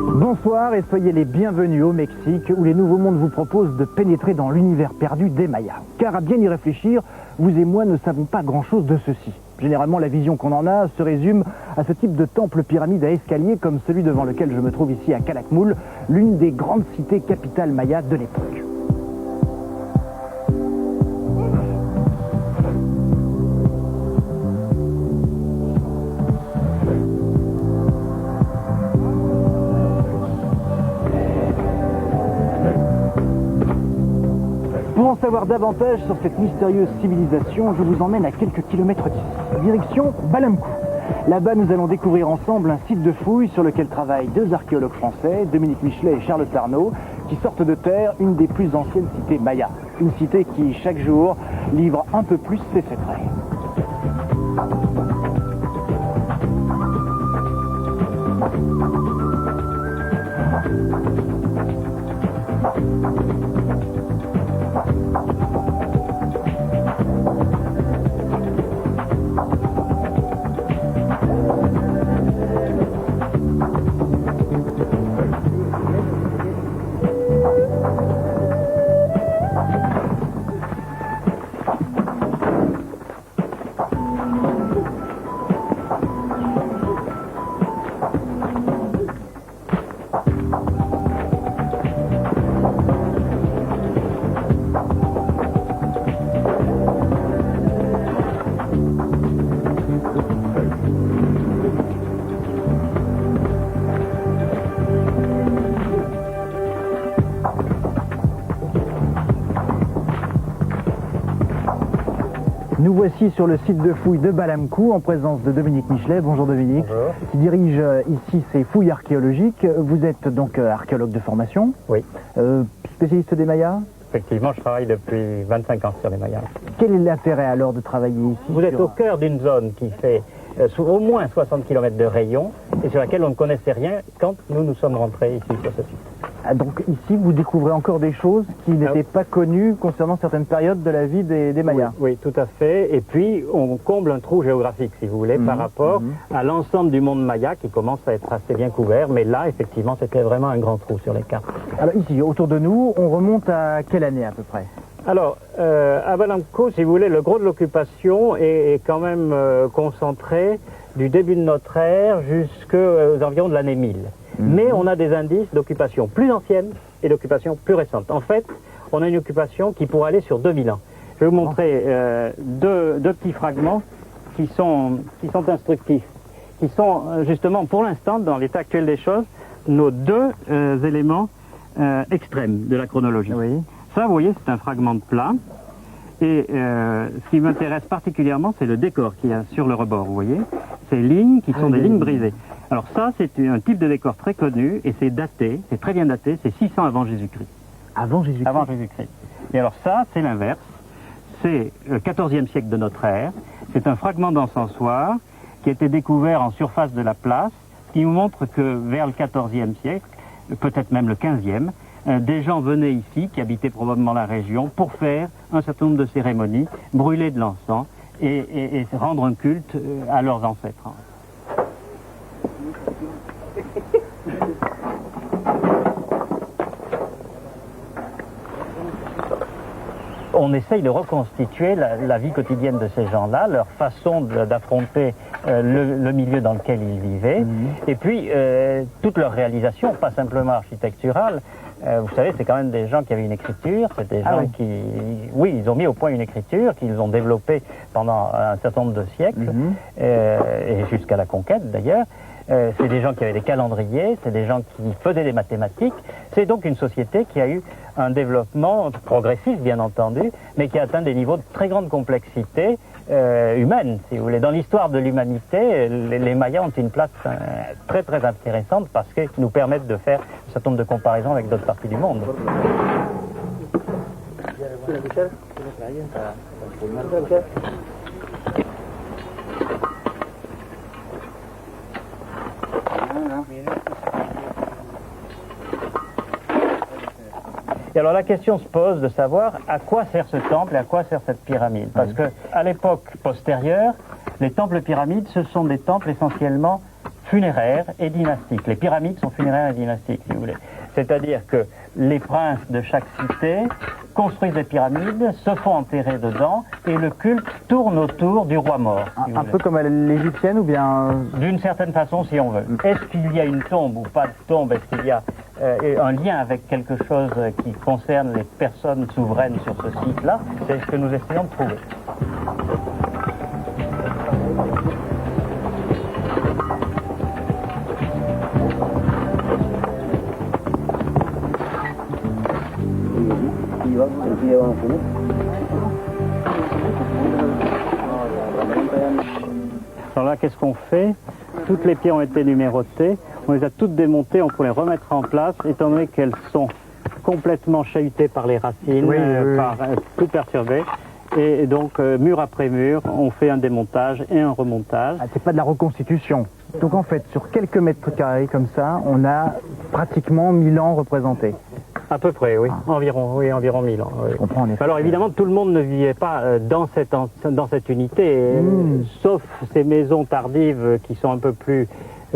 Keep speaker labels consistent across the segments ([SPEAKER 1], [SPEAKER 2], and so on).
[SPEAKER 1] Bonsoir et soyez les bienvenus au Mexique où les Nouveaux Mondes vous proposent de pénétrer dans l'univers perdu des Mayas. Car à bien y réfléchir, vous et moi ne savons pas grand-chose de ceci. Généralement, la vision qu'on en a se résume à ce type de temple pyramide à escalier comme celui devant lequel je me trouve ici à Calakmul, l'une des grandes cités capitales mayas de l'époque. Pour en savoir davantage sur cette mystérieuse civilisation, je vous emmène à quelques kilomètres d'ici. Direction Balamkou. Là-bas, nous allons découvrir ensemble un site de fouilles sur lequel travaillent deux archéologues français, Dominique Michelet et Charles Tarnot, qui sortent de terre une des plus anciennes cités mayas. Une cité qui, chaque jour, livre un peu plus ses secrets. Nous voici sur le site de fouilles de Balamkou en présence de Dominique Michelet. Bonjour Dominique.
[SPEAKER 2] Bonjour.
[SPEAKER 1] Qui dirige ici ces fouilles archéologiques. Vous êtes donc archéologue de formation.
[SPEAKER 2] Oui.
[SPEAKER 1] Spécialiste des Mayas.
[SPEAKER 2] Effectivement, je travaille depuis 25 ans sur les Mayas.
[SPEAKER 1] Quel est l'intérêt alors de travailler ici?
[SPEAKER 2] Vous êtes au cœur d'une zone qui fait au moins 60 km de rayon et sur laquelle on ne connaissait rien quand nous sommes rentrés ici sur ce site.
[SPEAKER 1] Ah, donc ici, vous découvrez encore des choses qui n'étaient pas connues concernant certaines périodes de la vie des Mayas.
[SPEAKER 2] Oui, tout à fait. Et puis, on comble un trou géographique, si vous voulez, par rapport à l'ensemble du monde maya qui commence à être assez bien couvert. Mais là, effectivement, c'était vraiment un grand trou sur les cartes.
[SPEAKER 1] Alors ici, autour de nous, on remonte à quelle année à peu près?
[SPEAKER 2] Alors, à Balamkou, si vous voulez, le gros de l'occupation est quand même concentré du début de notre ère jusqu'aux environs de l'année 1000. Mais on a des indices d'occupation plus ancienne et d'occupation plus récente. En fait, on a une occupation qui pourrait aller sur 2000 ans. Je vais vous montrer deux petits fragments qui sont instructifs, qui sont justement, pour l'instant, dans l'état actuel des choses, nos deux éléments extrêmes de la chronologie.
[SPEAKER 1] Oui.
[SPEAKER 2] Ça, vous voyez, c'est un fragment de plat. Et ce qui m'intéresse particulièrement, c'est le décor qu'il y a sur le rebord, vous voyez. Ces lignes qui sont des lignes brisées. Alors ça, c'est un type de décor très connu et c'est daté, c'est très bien daté, c'est 600 avant Jésus-Christ.
[SPEAKER 1] Avant Jésus-Christ?
[SPEAKER 2] Avant Jésus-Christ. Et alors ça, c'est l'inverse. C'est le 14e siècle de notre ère. C'est un fragment d'encensoir qui a été découvert en surface de la place, qui nous montre que vers le 14e siècle, peut-être même le 15e, des gens venaient ici, qui habitaient probablement la région, pour faire un certain nombre de cérémonies, brûler de l'encens et rendre un culte à leurs ancêtres. On essaye de reconstituer la vie quotidienne de ces gens-là, leur façon d'affronter le milieu dans lequel ils vivaient, et puis toute leur réalisation, pas simplement architecturale. Vous savez, c'est quand même des gens qui avaient une écriture, c'est des gens qui... Oui, ils ont mis au point une écriture qu'ils ont développée pendant un certain nombre de siècles, et jusqu'à la conquête d'ailleurs. C'est des gens qui avaient des calendriers, c'est des gens qui faisaient des mathématiques. C'est donc une société qui a eu un développement progressif, bien entendu, mais qui a atteint des niveaux de très grande complexité humaine, si vous voulez. Dans l'histoire de l'humanité, les Mayas ont une place très très intéressante parce qu'ils nous permettent de faire un certain nombre de comparaisons avec d'autres parties du monde. Et alors la question se pose de savoir à quoi sert ce temple et à quoi sert cette pyramide. Parce que à l'époque postérieure, les temples pyramides, ce sont des temples essentiellement funéraire et dynastique. Les pyramides sont funéraires et dynastiques, si vous voulez. C'est-à-dire que les princes de chaque cité construisent des pyramides, se font enterrer dedans, et le culte tourne autour du roi mort. Si
[SPEAKER 1] Un peu comme à l'égyptienne ou bien...
[SPEAKER 2] D'une certaine façon, si on veut. Est-ce qu'il y a une tombe ou pas de tombe? Est-ce qu'il y a un lien avec quelque chose qui concerne les personnes souveraines sur ce site-là? C'est ce que nous essayons de trouver. Alors là, qu'est-ce qu'on fait? Toutes les pierres ont été numérotées, on les a toutes démontées, on peut les remettre en place, étant donné qu'elles sont complètement chahutées par les racines, tout perturbées. Et donc, mur après mur, on fait un démontage et un remontage.
[SPEAKER 1] Ah, c'est pas de la reconstitution. Donc en fait, sur quelques mètres carrés comme ça, on a pratiquement 1000 ans représentés.
[SPEAKER 2] À peu près, oui. Environ 1000 ans. Oui.
[SPEAKER 1] Je comprends, en effet.
[SPEAKER 2] Alors évidemment, tout le monde ne vivait pas dans cette unité, sauf ces maisons tardives qui sont un peu plus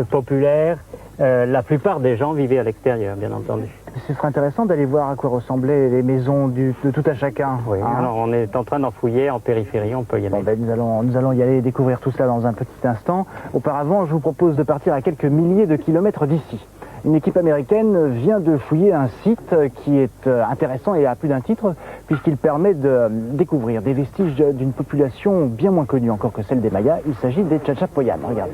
[SPEAKER 2] populaires. La plupart des gens vivaient à l'extérieur, bien entendu.
[SPEAKER 1] Ce serait intéressant d'aller voir à quoi ressemblaient les maisons de tout à chacun.
[SPEAKER 2] Oui, alors on est en train d'en fouiller en périphérie, on peut y aller.
[SPEAKER 1] Bon, ben, nous allons y aller découvrir tout cela dans un petit instant. Auparavant, je vous propose de partir à quelques milliers de kilomètres d'ici. Une équipe américaine vient de fouiller un site qui est intéressant et à plus d'un titre, puisqu'il permet de découvrir des vestiges d'une population bien moins connue encore que celle des Mayas. Il s'agit des Chachapoyas. Regardez.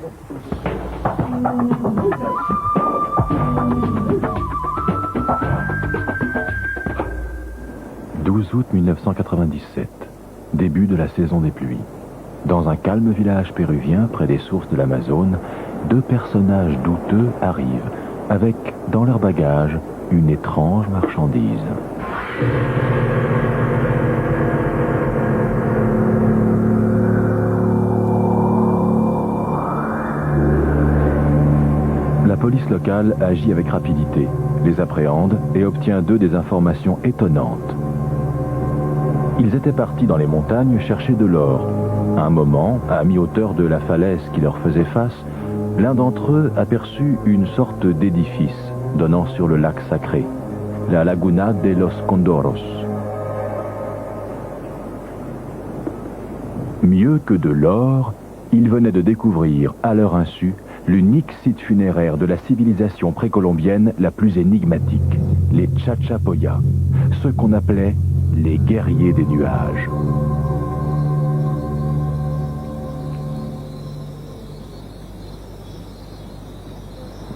[SPEAKER 3] 12 août 1997, début de la saison des pluies. Dans un calme village péruvien près des sources de l'Amazone, deux personnages douteux arrivent avec, dans leur bagage, une étrange marchandise. La police locale agit avec rapidité, les appréhende et obtient d'eux des informations étonnantes. Ils étaient partis dans les montagnes chercher de l'or. À un moment, à mi-hauteur de la falaise qui leur faisait face, l'un d'entre eux aperçut une sorte d'édifice donnant sur le lac sacré, la Laguna de los Condoros. Mieux que de l'or, ils venaient de découvrir, à leur insu, l'unique site funéraire de la civilisation précolombienne la plus énigmatique, les Chachapoyas, ceux qu'on appelait les guerriers des nuages.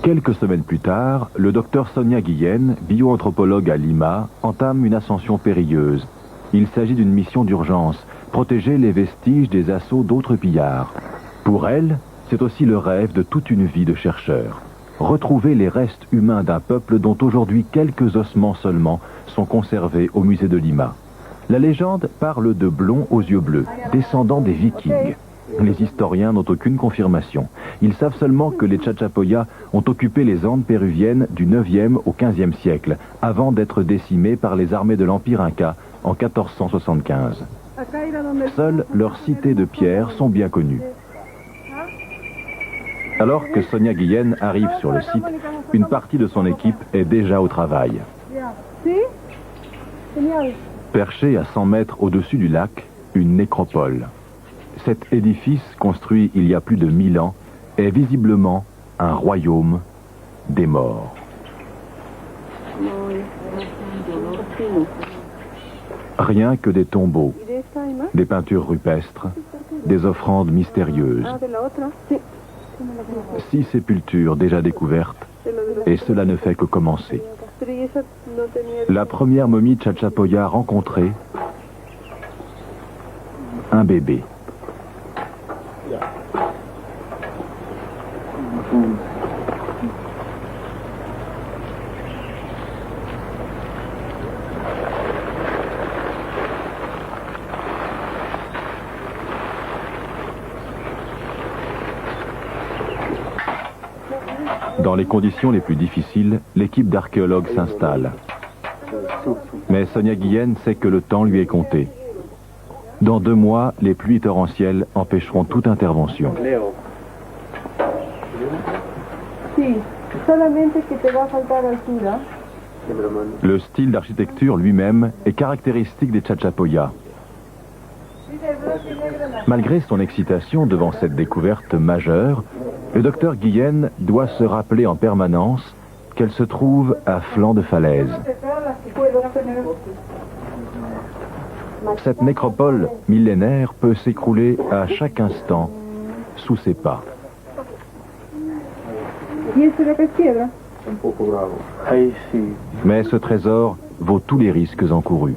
[SPEAKER 3] Quelques semaines plus tard, le docteur Sonia Guillen, bioanthropologue à Lima, entame une ascension périlleuse. Il s'agit d'une mission d'urgence, protéger les vestiges des assauts d'autres pillards. Pour elle, c'est aussi le rêve de toute une vie de chercheur. Retrouver les restes humains d'un peuple dont aujourd'hui quelques ossements seulement sont conservés au musée de Lima. La légende parle de blonds aux yeux bleus, descendants des Vikings. Les historiens n'ont aucune confirmation. Ils savent seulement que les Chachapoyas ont occupé les Andes péruviennes du 9e au 15e siècle, avant d'être décimés par les armées de l'Empire Inca en 1475. Seules leurs cités de pierre sont bien connues. Alors que Sonia Guillen arrive sur le site, une partie de son équipe est déjà au travail. Perché à 100 mètres au-dessus du lac, une nécropole. Cet édifice, construit il y a plus de 1000 ans, est visiblement un royaume des morts. Rien que des tombeaux, des peintures rupestres, des offrandes mystérieuses. 6 sépultures déjà découvertes, et cela ne fait que commencer. La première momie Chachapoya rencontrée, un bébé. Dans les conditions les plus difficiles, l'équipe d'archéologues s'installe. Mais Sonia Guillen sait que le temps lui est compté. Dans 2 mois, les pluies torrentielles empêcheront toute intervention.
[SPEAKER 4] Sí, solamente que te va a faltar altura.
[SPEAKER 3] Le style d'architecture lui-même est caractéristique des Chachapoyas. Malgré son excitation devant cette découverte majeure, le docteur Guillen doit se rappeler en permanence qu'elle se trouve à flanc de falaise. Cette nécropole millénaire peut s'écrouler à chaque instant sous ses pas. Mais ce trésor vaut tous les risques encourus.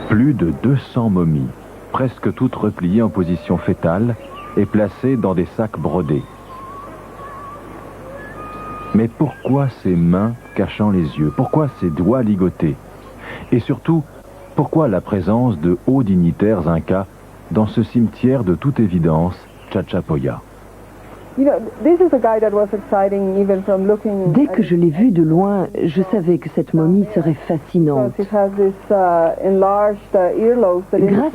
[SPEAKER 3] Plus de 200 momies, presque toutes repliées en position fétale et placées dans des sacs brodés. Mais pourquoi ces mains cachant les yeux? Pourquoi ces doigts ligotés? Et surtout, pourquoi la présence de hauts dignitaires incas dans ce cimetière de toute évidence Chachapoya?
[SPEAKER 5] Dès que je l'ai vue de loin, je savais que cette momie serait fascinante. Grâce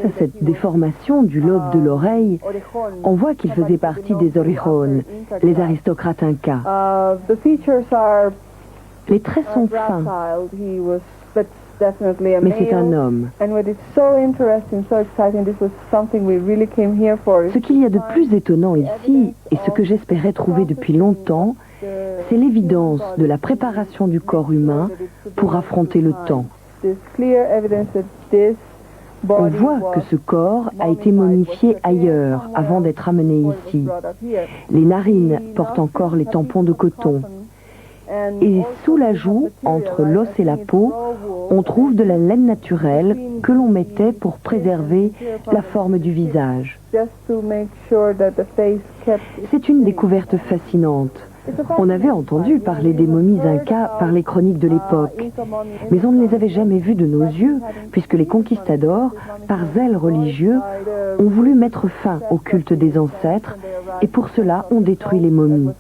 [SPEAKER 5] à cette déformation du lobe de l'oreille, on voit qu'il faisait partie des orejones, les aristocrates incas. Les traits sont fins, mais c'est un homme. Ce qu'il y a de plus étonnant ici, et ce que j'espérais trouver depuis longtemps, c'est l'évidence de la préparation du corps humain pour affronter le temps. On voit que ce corps a été momifié ailleurs avant d'être amené ici. Les narines portent encore les tampons de coton. Et sous la joue, entre l'os et la peau, on trouve de la laine naturelle que l'on mettait pour préserver la forme du visage. C'est une découverte fascinante. On avait entendu parler des momies incas par les chroniques de l'époque, mais on ne les avait jamais vues de nos yeux, puisque les conquistadors, par zèle religieux, ont voulu mettre fin au culte des ancêtres, et pour cela ont détruit les momies.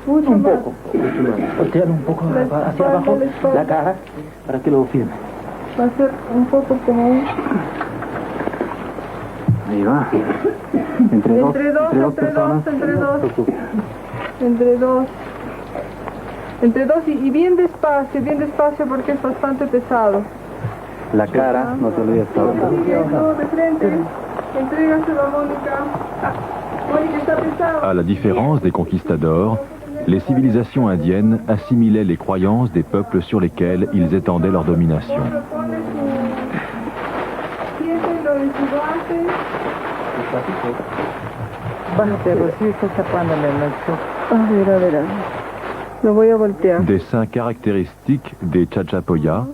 [SPEAKER 1] Un poco. Tirarlo un poco hacia abajo la cara para que lo filme.
[SPEAKER 4] Va a ser un poco como...
[SPEAKER 1] Ahí va. Entre dos
[SPEAKER 4] y bien despacio porque es bastante pesado.
[SPEAKER 1] La cara, no te olvides todo.
[SPEAKER 4] De frente, entrégaselo a Mónica. Mónica, está pesado.
[SPEAKER 3] À la différence des conquistadors, les civilisations indiennes assimilaient les croyances des peuples sur lesquels ils étendaient leur domination. Dessin caractéristique des Chachapoyas,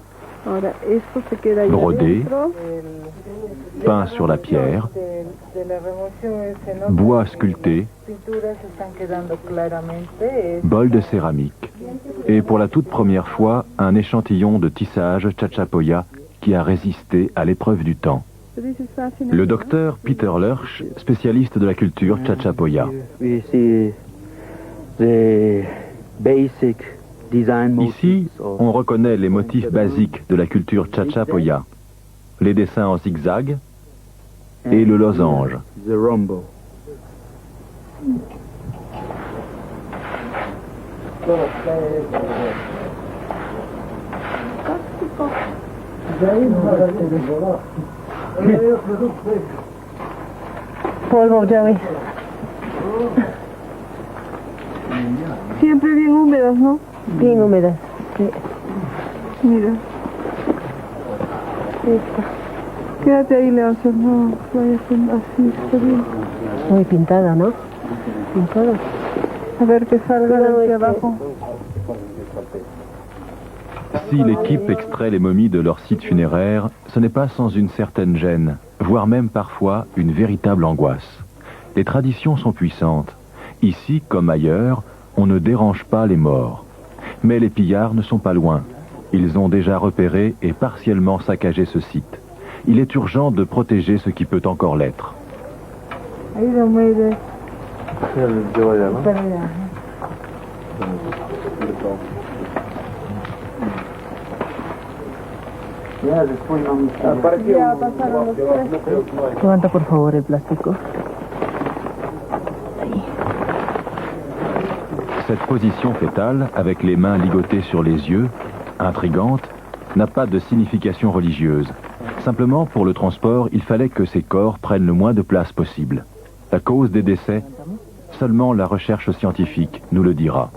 [SPEAKER 3] brodé, peint sur la pierre, bois sculpté, bol de céramique, et pour la toute première fois, un échantillon de tissage Chachapoya qui a résisté à l'épreuve du temps. Le docteur Peter Lurch, spécialiste de la culture Chachapoya. Ici, on reconnaît les motifs basiques de la culture Chachapoya. Les dessins en zigzag et le losange.
[SPEAKER 5] Polvo, Jerry.
[SPEAKER 4] Siempre bien húmedas, ¿no?
[SPEAKER 5] Bien húmedas. Sí.
[SPEAKER 4] Mira. Quédate ahí, Leoncio, no vayas así, está bien.
[SPEAKER 5] Muy pintada, ¿no? Pintada.
[SPEAKER 4] A ver que salga hacia abajo.
[SPEAKER 3] Si l'équipe extrait les momies de leur site funéraire, ce n'est pas sans une certaine gêne, voire même parfois une véritable angoisse. Les traditions sont puissantes. Ici, comme ailleurs, on ne dérange pas les morts. Mais les pillards ne sont pas loin. Ils ont déjà repéré et partiellement saccagé ce site. il est urgent de protéger ce qui peut encore l'être.
[SPEAKER 5] Levanta por favor el plástico.
[SPEAKER 3] Cette position fétale, avec les mains ligotées sur les yeux, intrigante, n'a pas de signification religieuse. Simplement, pour le transport, il fallait que ces corps prennent le moins de place possible. La cause des décès, seulement la recherche scientifique nous le dira.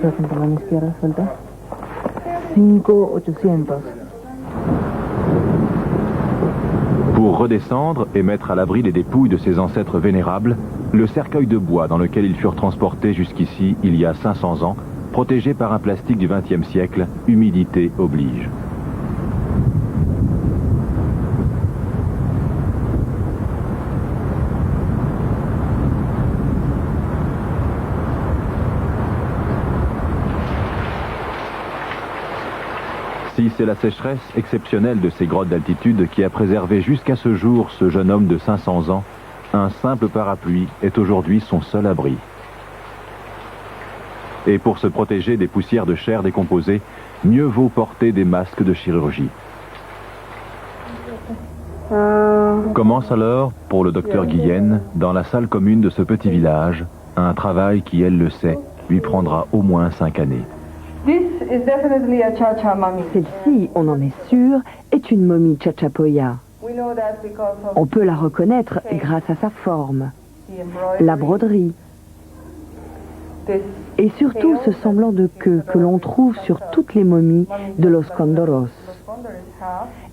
[SPEAKER 5] 5800.
[SPEAKER 3] Pour redescendre et mettre à l'abri les dépouilles de ses ancêtres vénérables, le cercueil de bois dans lequel ils furent transportés jusqu'ici il y a 500 ans, protégé par un plastique du XXe siècle, humidité oblige. Si c'est la sécheresse exceptionnelle de ces grottes d'altitude qui a préservé jusqu'à ce jour ce jeune homme de 500 ans, un simple parapluie est aujourd'hui son seul abri. Et pour se protéger des poussières de chair décomposée, mieux vaut porter des masques de chirurgie. Commence alors, pour le docteur Guillen, dans la salle commune de ce petit village, un travail qui, elle le sait, lui prendra au moins 5 années.
[SPEAKER 5] Celle-ci, on en est sûr, est une momie Chachapoya. On peut la reconnaître grâce à sa forme, la broderie et surtout ce semblant de queue que l'on trouve sur toutes les momies de Los Condoros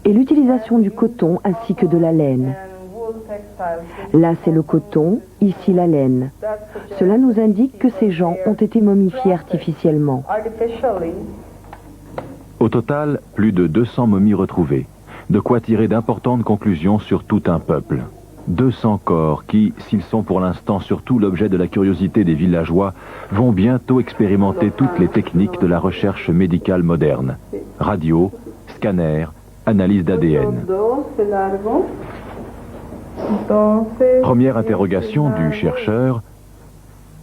[SPEAKER 5] et l'utilisation du coton ainsi que de la laine. Là c'est le coton, ici la laine. Cela nous indique que ces gens ont été momifiés artificiellement.
[SPEAKER 3] Au total, plus de 200 momies retrouvées. De quoi tirer d'importantes conclusions sur tout un peuple. 200 corps qui, s'ils sont pour l'instant surtout l'objet de la curiosité des villageois, vont bientôt expérimenter toutes les techniques de la recherche médicale moderne. Radio, scanner, analyse d'ADN. Première interrogation du chercheur,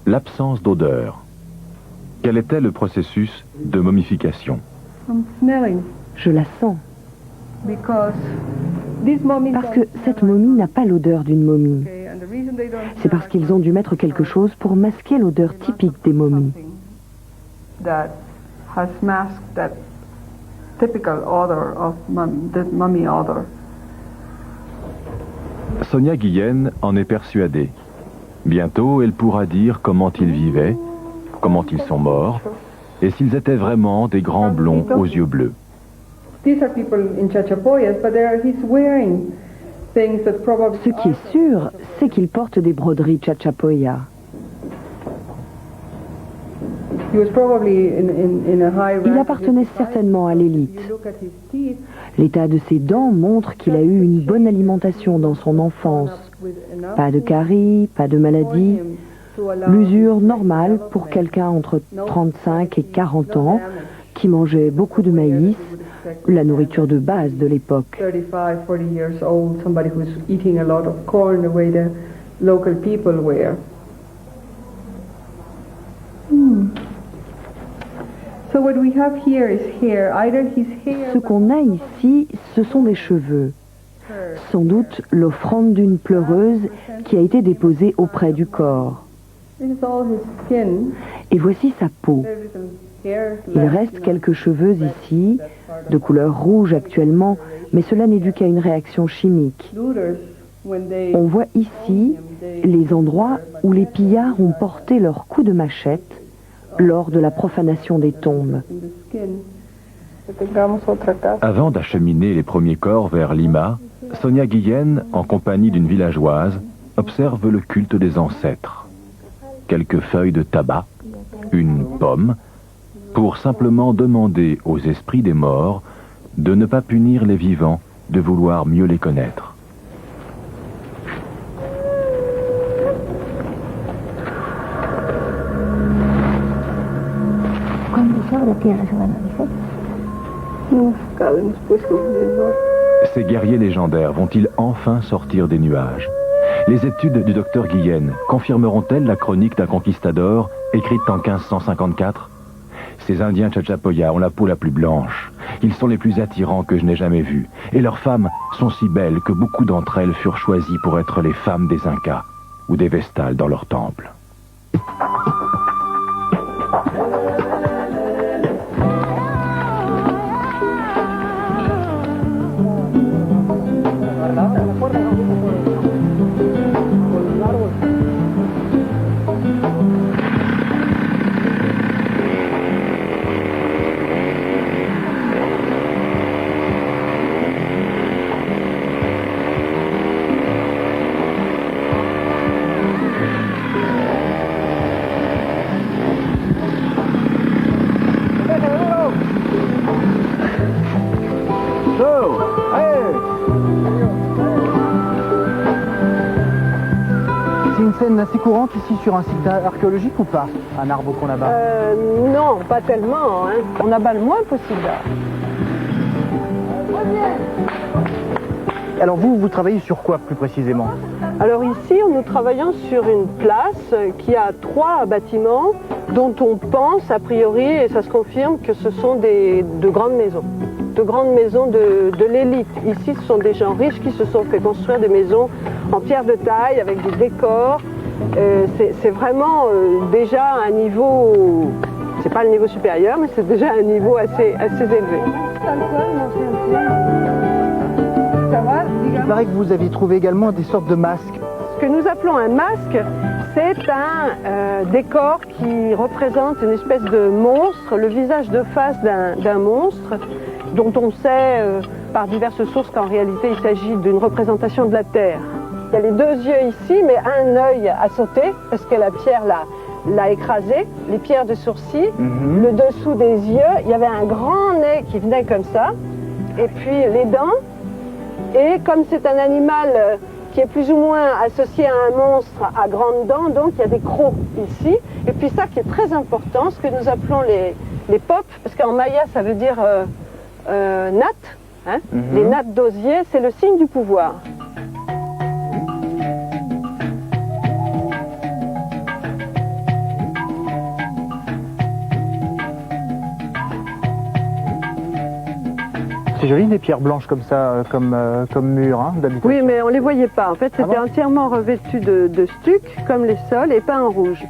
[SPEAKER 3] l'absence d'odeur. Quel était le processus de momification?
[SPEAKER 5] Je la sens. Parce que cette momie n'a pas l'odeur d'une momie. C'est parce qu'ils ont dû mettre quelque chose pour masquer l'odeur typique des momies.
[SPEAKER 3] Sonia Guillen en est persuadée. Bientôt, elle pourra dire comment ils vivaient, comment ils sont morts, et s'ils étaient vraiment des grands blonds aux yeux bleus.
[SPEAKER 5] Ce qui est sûr, c'est qu'ils portent des broderies Chachapoya. Il appartenait certainement à l'élite. L'état de ses dents montre qu'il a eu une bonne alimentation dans son enfance. Pas de caries, pas de maladies. L'usure normale pour quelqu'un entre 35 et 40 ans qui mangeait beaucoup de maïs, la nourriture de base de l'époque. Ce qu'on a ici, ce sont des cheveux. Sans doute l'offrande d'une pleureuse qui a été déposée auprès du corps. Et voici sa peau. Il reste quelques cheveux ici, de couleur rouge actuellement, mais cela n'est dû qu'à une réaction chimique. On voit ici les endroits où les pillards ont porté leurs coups de machette lors de la profanation des tombes.
[SPEAKER 3] Avant d'acheminer les premiers corps vers Lima, Sonia Guillen, en compagnie d'une villageoise, observe le culte des ancêtres. Quelques feuilles de tabac, une pomme, pour simplement demander aux esprits des morts de ne pas punir les vivants, de vouloir mieux les connaître.
[SPEAKER 4] Sabemos pues como
[SPEAKER 3] Ces guerriers légendaires vont-ils enfin sortir des nuages? Les études du docteur Guillen confirmeront-elles la chronique d'un conquistador écrite en 1554? Ces Indiens Chachapoya ont la peau la plus blanche. Ils sont les plus attirants que je n'ai jamais vus. Et leurs femmes sont si belles que beaucoup d'entre elles furent choisies pour être les femmes des Incas ou des Vestales dans leur temple.
[SPEAKER 1] C'est une scène assez courante ici sur un site archéologique ou pas? Un arbre qu'on abat?
[SPEAKER 6] Non, pas tellement. Hein. On abat le moins possible.
[SPEAKER 1] Alors vous travaillez sur quoi plus précisément?
[SPEAKER 6] Alors ici, nous travaillons sur une place qui a 3 bâtiments dont on pense, a priori, et ça se confirme, que ce sont de grandes maisons. De grandes maisons de l'élite. Ici, ce sont des gens riches qui se sont fait construire des maisons en pierre de taille, avec des décors. C'est vraiment déjà un niveau, c'est pas le niveau supérieur, mais c'est déjà un niveau assez élevé.
[SPEAKER 1] Il paraît que vous aviez trouvé également des sortes de masques.
[SPEAKER 6] Ce que nous appelons un masque, c'est un décor qui représente une espèce de monstre, le visage de face d'un monstre, dont on sait par diverses sources qu'en réalité il s'agit d'une représentation de la Terre. Il y a les 2 yeux ici, mais un œil a sauté parce que la pierre l'a écrasé, les pierres de sourcils, le dessous des yeux, il y avait un grand nez qui venait comme ça, et puis les dents, et comme c'est un animal qui est plus ou moins associé à un monstre à grandes dents, donc il y a des crocs ici, et puis ça qui est très important, ce que nous appelons les popes, parce qu'en maya ça veut dire nattes, hein, les nattes d'osier, c'est le signe du pouvoir.
[SPEAKER 1] C'est joli des pierres blanches comme ça, comme mur d'habitation.
[SPEAKER 6] Oui, mais on ne les voyait pas. En fait, c'était entièrement revêtu de stuc, comme les sols, et peint en rouge.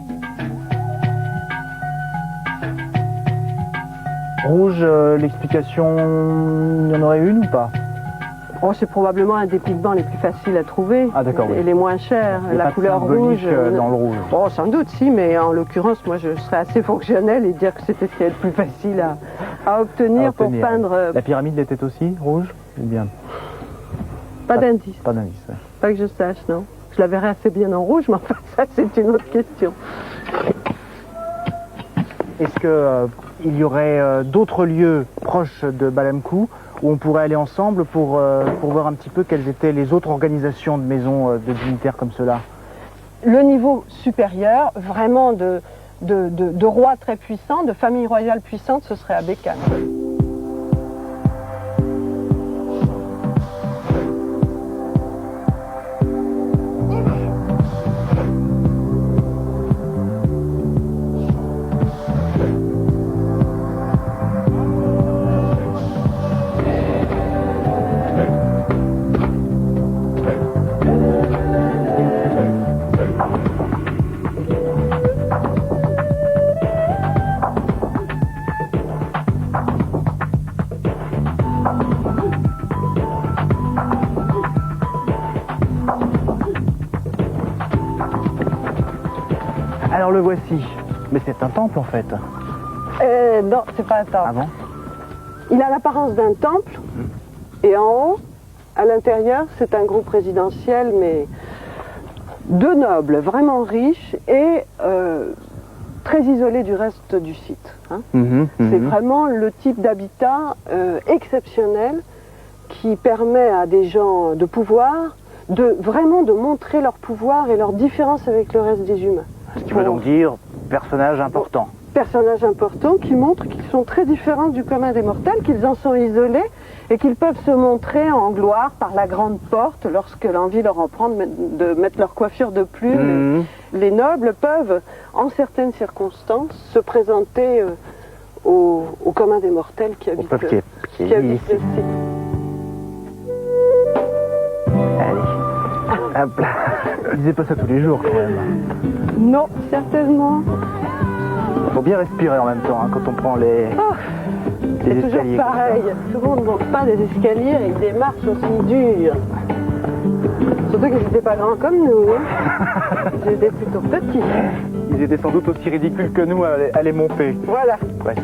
[SPEAKER 1] Rouge, l'explication, il y en aurait une ou pas?
[SPEAKER 6] Oh, c'est probablement un des pigments les plus faciles à trouver.
[SPEAKER 1] Ah, d'accord, oui.
[SPEAKER 6] Et les moins chers.
[SPEAKER 1] Il y a
[SPEAKER 6] la
[SPEAKER 1] pas
[SPEAKER 6] couleur
[SPEAKER 1] de symbolique
[SPEAKER 6] rouge.
[SPEAKER 1] Dans le rouge.
[SPEAKER 6] Oh, sans doute, si, mais en l'occurrence, moi, je serais assez fonctionnelle et dire que c'était ce qui est le plus facile à obtenir pour peindre.
[SPEAKER 1] La pyramide était aussi rouge ou bien?
[SPEAKER 6] Pas d'indice.
[SPEAKER 1] Pas d'indice, ouais.
[SPEAKER 6] Pas que je sache, non. Je la verrais assez bien en rouge, mais enfin, ça, c'est une autre question.
[SPEAKER 1] Est-ce qu'il y aurait d'autres lieux proches de Balamkou où on pourrait aller ensemble pour voir un petit peu quelles étaient les autres organisations de maisons de dignitaires comme cela?
[SPEAKER 6] Le niveau supérieur, vraiment de rois très puissants, de familles royales puissantes, ce serait à Bécane.
[SPEAKER 1] Alors le voici. Mais c'est un temple en fait.
[SPEAKER 6] Non, c'est pas un temple.
[SPEAKER 1] Ah bon?
[SPEAKER 6] Il a l'apparence d'un temple, et en haut, à l'intérieur, c'est un groupe résidentiel, mais de nobles, vraiment riches et très isolés du reste du site. Hein. C'est vraiment le type d'habitat exceptionnel qui permet à des gens de pouvoir, vraiment de montrer leur pouvoir et leur différence avec le reste des humains.
[SPEAKER 1] Ce qui veut donc dire personnage important.
[SPEAKER 6] personnages importants qui montrent qu'ils sont très différents du commun des mortels, qu'ils en sont isolés et qu'ils peuvent se montrer en gloire par la grande porte lorsque l'envie leur en prend de mettre leur coiffure de plumes. Les nobles peuvent, en certaines circonstances, se présenter au commun des mortels qui habitent le site.
[SPEAKER 1] Allez, hop là. Ils disaient pas ça tous les jours quand même.
[SPEAKER 6] Non, certainement.
[SPEAKER 1] Il faut bien respirer en même temps hein, quand on prend les
[SPEAKER 6] C'est toujours
[SPEAKER 1] escaliers.
[SPEAKER 6] pareil. Tout le monde ne monte pas des escaliers avec des marches aussi dures. Surtout qu'ils n'étaient pas grands comme nous. Hein. Ils étaient plutôt petits.
[SPEAKER 1] Ils étaient sans doute aussi ridicules que nous à les monter.
[SPEAKER 6] Voilà.
[SPEAKER 1] Presque.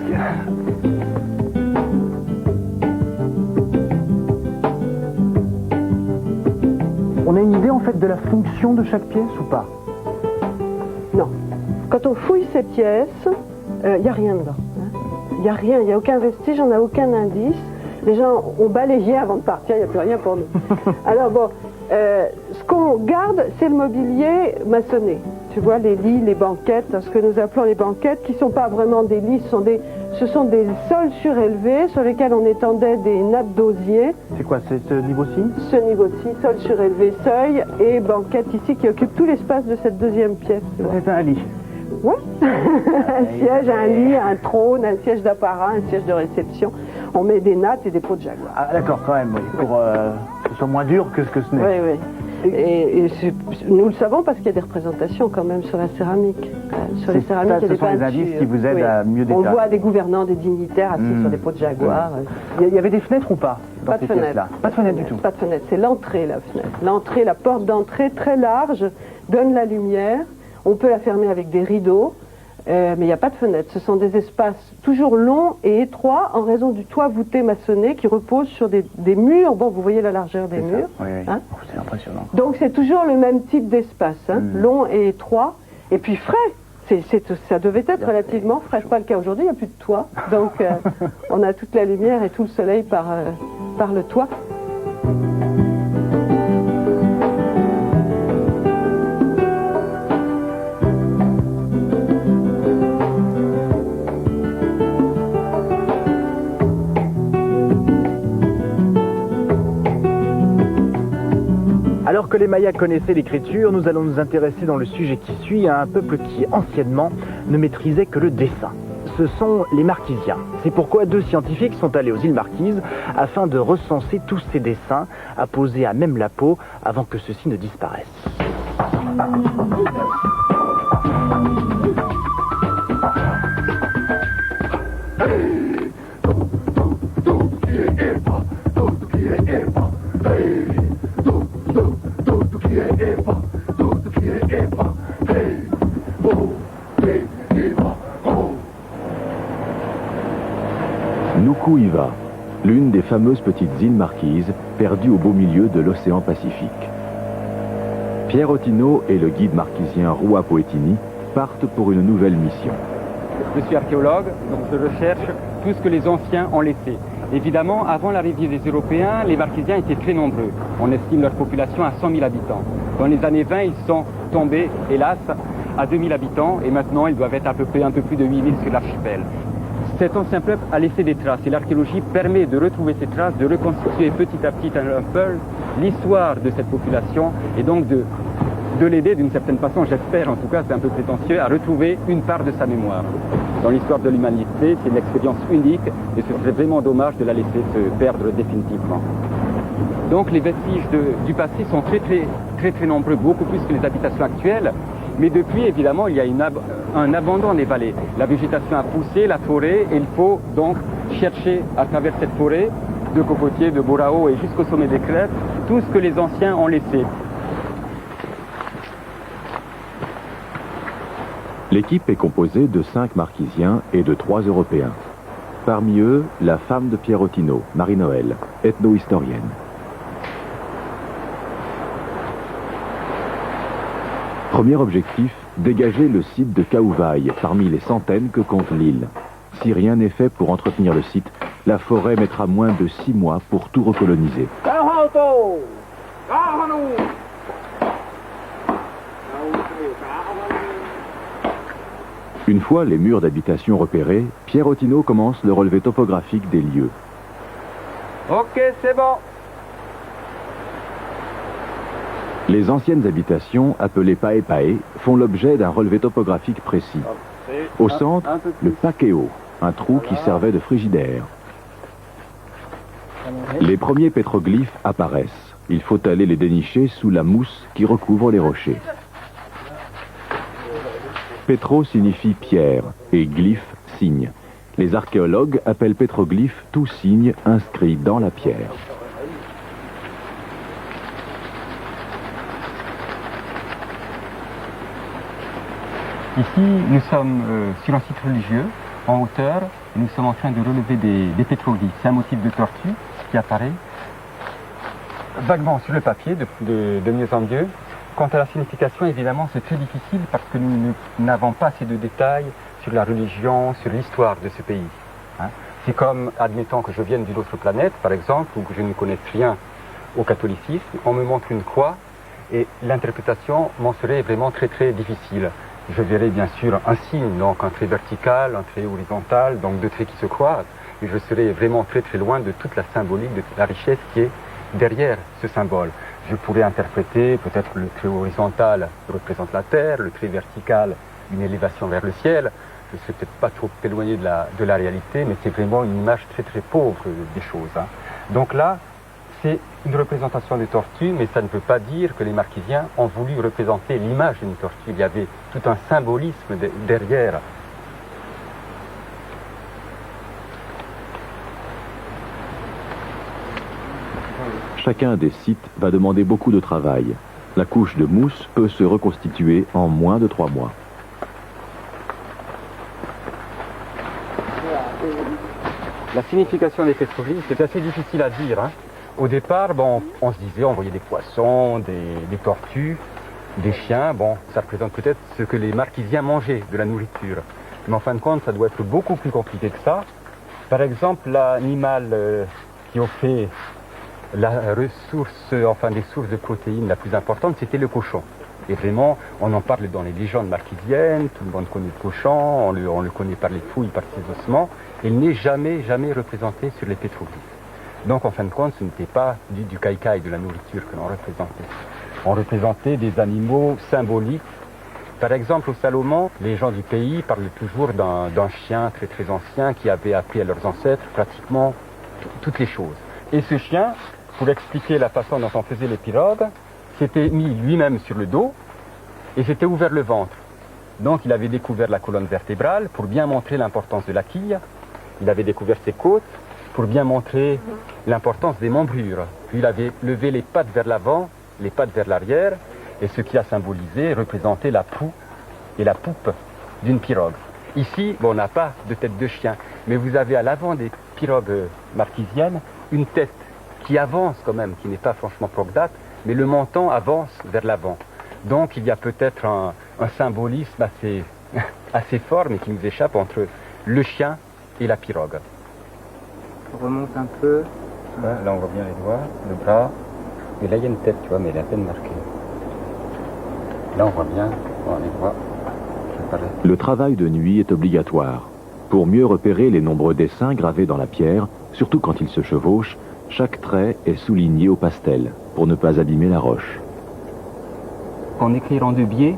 [SPEAKER 1] On a une idée en fait de la fonction de chaque pièce ou pas?
[SPEAKER 6] Non. Quand on fouille ces pièces, il n'y a rien dedans. Il n'y a rien, il n'y a aucun vestige, on n'a aucun indice. Les gens ont balayé avant de partir, il n'y a plus rien pour nous. Alors bon, ce qu'on garde, c'est le mobilier maçonné. Tu vois, les lits, les banquettes, ce que nous appelons les banquettes, qui ne sont pas vraiment des lits, ce sont des sols surélevés sur lesquels on étendait des nappes d'osier.
[SPEAKER 1] C'est quoi, c'est ce niveau-ci?
[SPEAKER 6] Ce niveau-ci, sol surélevé, seuil et banquette ici qui occupe tout l'espace de cette deuxième pièce.
[SPEAKER 1] C'est un lit.
[SPEAKER 6] Oui, un siège, un lit, un trône, un siège d'apparat, un siège de réception. On met des nattes et des pots de jaguar.
[SPEAKER 1] Ah d'accord, quand même, oui, pour que ce soit moins dur que ce que ce n'est.
[SPEAKER 6] Oui, oui. Et nous le savons parce qu'il y a des représentations quand même sur la céramique. Sur les céramiques, il y a des
[SPEAKER 1] ce sont les indices qui vous aident à mieux détailler.
[SPEAKER 6] On voit des gouvernants, des dignitaires assis sur des pots de jaguar.
[SPEAKER 1] Il y avait des fenêtres ou pas dans
[SPEAKER 6] Pas de
[SPEAKER 1] ces
[SPEAKER 6] fenêtre.
[SPEAKER 1] pièces-là? Pas de fenêtre du tout.
[SPEAKER 6] Pas de fenêtre, c'est l'entrée, la fenêtre. L'entrée, la porte d'entrée très large donne la lumière. On peut la fermer avec des rideaux, mais il n'y a pas de fenêtre. Ce sont des espaces toujours longs et étroits en raison du toit voûté maçonné qui repose sur des murs. Bon, vous voyez la largeur des murs.
[SPEAKER 1] Oui, oui.
[SPEAKER 6] Hein?
[SPEAKER 1] Oh, c'est impressionnant.
[SPEAKER 6] Donc c'est toujours le même type d'espace, hein, long et étroit, et puis frais. Ça devait être relativement frais. C'est pas le cas aujourd'hui, il n'y a plus de toit. Donc on a toute la lumière et tout le soleil par le toit.
[SPEAKER 1] Alors que les Mayas connaissaient l'écriture, nous allons nous intéresser dans le sujet qui suit à un peuple qui, anciennement, ne maîtrisait que le dessin. Ce sont les Marquisiens. C'est pourquoi 2 scientifiques sont allés aux îles Marquises afin de recenser tous ces dessins, à poser à même la peau avant que ceux-ci ne disparaissent.
[SPEAKER 3] Nuku-Hiva, l'une des fameuses petites îles marquises perdues au beau milieu de l'océan Pacifique. Pierre Otino et le guide marquisien Rua Poetini partent pour une nouvelle mission.
[SPEAKER 7] Je suis archéologue, donc je recherche tout ce que les anciens ont laissé. Évidemment, avant l'arrivée des Européens, les Marquisiens étaient très nombreux. On estime leur population à 100 000 habitants. Dans les années 20, ils sont tombés, hélas, à 2 000 habitants, et maintenant ils doivent être à peu près un peu plus de 8 000 sur l'archipel. Cet ancien peuple a laissé des traces, et l'archéologie permet de retrouver ces traces, de reconstituer petit à petit un peu l'histoire de cette population, et donc de l'aider d'une certaine façon, j'espère en tout cas, c'est un peu prétentieux, à retrouver une part de sa mémoire. Dans l'histoire de l'humanité, c'est une expérience unique, et ce serait vraiment dommage de la laisser se perdre définitivement. Donc les vestiges du passé sont très nombreux, beaucoup plus que les habitations actuelles. Mais depuis, évidemment, il y a un abandon des vallées. La végétation a poussé, la forêt, et il faut donc chercher à travers cette forêt, de cocotiers, de borao et jusqu'au sommet des crêtes, tout ce que les anciens ont laissé.
[SPEAKER 3] L'équipe est composée de 5 Marquisiens et de 3 Européens. Parmi eux, la femme de Pierre Otino, Marie-Noël, ethno-historienne. Premier objectif, dégager le site de Kauvaï parmi les centaines que compte l'île. Si rien n'est fait pour entretenir le site, la forêt mettra moins de 6 mois pour tout recoloniser. Une fois les murs d'habitation repérés, Pierre Otino commence le relevé topographique des lieux.
[SPEAKER 7] Ok, c'est bon.
[SPEAKER 3] Les anciennes habitations, appelées pae-pae, font l'objet d'un relevé topographique précis. Au centre, le paqueo, un trou qui servait de frigidaire. Les premiers pétroglyphes apparaissent. Il faut aller les dénicher sous la mousse qui recouvre les rochers. Pétro signifie pierre et glyphe, signe. Les archéologues appellent pétroglyphe tout signe inscrit dans la pierre.
[SPEAKER 7] Ici, nous sommes sur un site religieux, en hauteur, et nous sommes en train de relever des pétroglyphes. C'est un motif de tortue qui apparaît vaguement sur le papier, de mieux en mieux. Quant à la signification, évidemment, c'est très difficile parce que nous n'avons pas assez de détails sur la religion, sur l'histoire de ce pays. Hein. C'est comme, admettons que je vienne d'une autre planète, par exemple, ou que je ne connaisse rien au catholicisme, on me montre une croix et l'interprétation m'en serait vraiment très très difficile. Je verrai bien sûr un signe, donc un trait vertical, un trait horizontal, donc deux traits qui se croisent, et je serai vraiment très très loin de toute la symbolique, de toute la richesse qui est derrière ce symbole. Je pourrais interpréter peut-être le trait horizontal représente la terre, le trait vertical une élévation vers le ciel. Je ne suis peut-être pas trop éloigné de la réalité, mais c'est vraiment une image très très pauvre des choses. Hein. Donc là, c'est une représentation de tortue, mais ça ne veut pas dire que les Marquisiens ont voulu représenter l'image d'une tortue. Il y avait tout un symbolisme derrière.
[SPEAKER 3] Chacun des sites va demander beaucoup de travail. La couche de mousse peut se reconstituer en moins de 3 mois.
[SPEAKER 7] La signification des pétroglyphes, c'est assez difficile à dire. Hein. Au départ, bon, on se disait, on voyait des poissons, des tortues, des chiens. Bon, ça représente peut-être ce que les Marquisiens mangeaient, de la nourriture. Mais en fin de compte, ça doit être beaucoup plus compliqué que ça. Par exemple, l'animal qui offrait la ressource, enfin des sources de protéines la plus importante, c'était le cochon. Et vraiment, on en parle dans les légendes marquisiennes, tout le monde connaît le cochon, on le connaît par les fouilles, par ses ossements. Il n'est jamais représenté sur les pétroglyphes. Donc en fin de compte, ce n'était pas du caïcaï, de la nourriture que l'on représentait. On représentait des animaux symboliques. Par exemple, au Salomon, les gens du pays parlent toujours d'un chien très très ancien qui avait appris à leurs ancêtres pratiquement toutes les choses. Et ce chien, pour expliquer la façon dont on faisait les pirogues, s'était mis lui-même sur le dos et s'était ouvert le ventre. Donc il avait découvert la colonne vertébrale pour bien montrer l'importance de la quille. Il avait découvert ses côtes pour bien montrer l'importance des membrures. Puis il avait levé les pattes vers l'avant, les pattes vers l'arrière, et ce qui a symbolisé, représentait la proue et la poupe d'une pirogue. Ici, bon, on n'a pas de tête de chien, mais vous avez à l'avant des pirogues marquisiennes une tête qui avance quand même, qui n'est pas franchement progdate, mais le menton avance vers l'avant. Donc il y a peut-être un symbolisme assez fort, mais qui nous échappe entre le chien et la pirogue. On remonte un peu. Ouais, là on voit bien les doigts, le bras. Et là il y a une tête, tu vois, mais elle est à peine marquée. Là on voit bien les doigts.
[SPEAKER 3] Le travail de nuit est obligatoire. Pour mieux repérer les nombreux dessins gravés dans la pierre, surtout quand ils se chevauchent, chaque trait est souligné au pastel, pour ne pas abîmer la roche.
[SPEAKER 7] En écrivant de biais,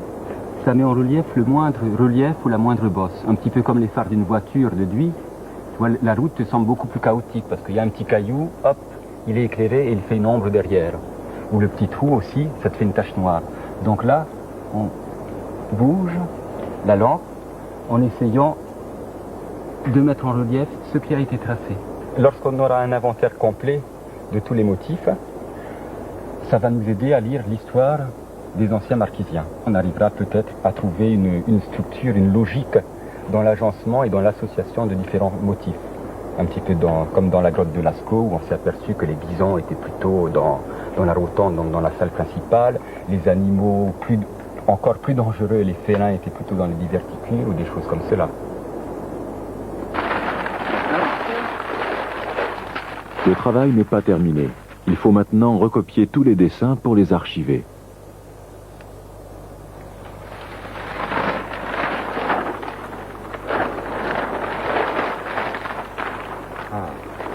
[SPEAKER 7] ça met en relief le moindre relief ou la moindre bosse. Un petit peu comme les phares d'une voiture de nuit. La route te semble beaucoup plus chaotique parce qu'il y a un petit caillou, hop, il est éclairé et il fait une ombre derrière. Ou le petit trou aussi, ça te fait une tache noire. Donc là, on bouge la lampe en essayant de mettre en relief ce qui a été tracé. Lorsqu'on aura un inventaire complet de tous les motifs, ça va nous aider à lire l'histoire des anciens marquisiens. On arrivera peut-être à trouver une structure, une logique dans l'agencement et dans l'association de différents motifs. Un petit peu comme dans la grotte de Lascaux, où on s'est aperçu que les bisons étaient plutôt dans la rotonde, donc dans la salle principale. Les animaux encore plus dangereux, les félins, étaient plutôt dans les diverticules ou des choses comme cela.
[SPEAKER 3] Le travail n'est pas terminé. Il faut maintenant recopier tous les dessins pour les archiver.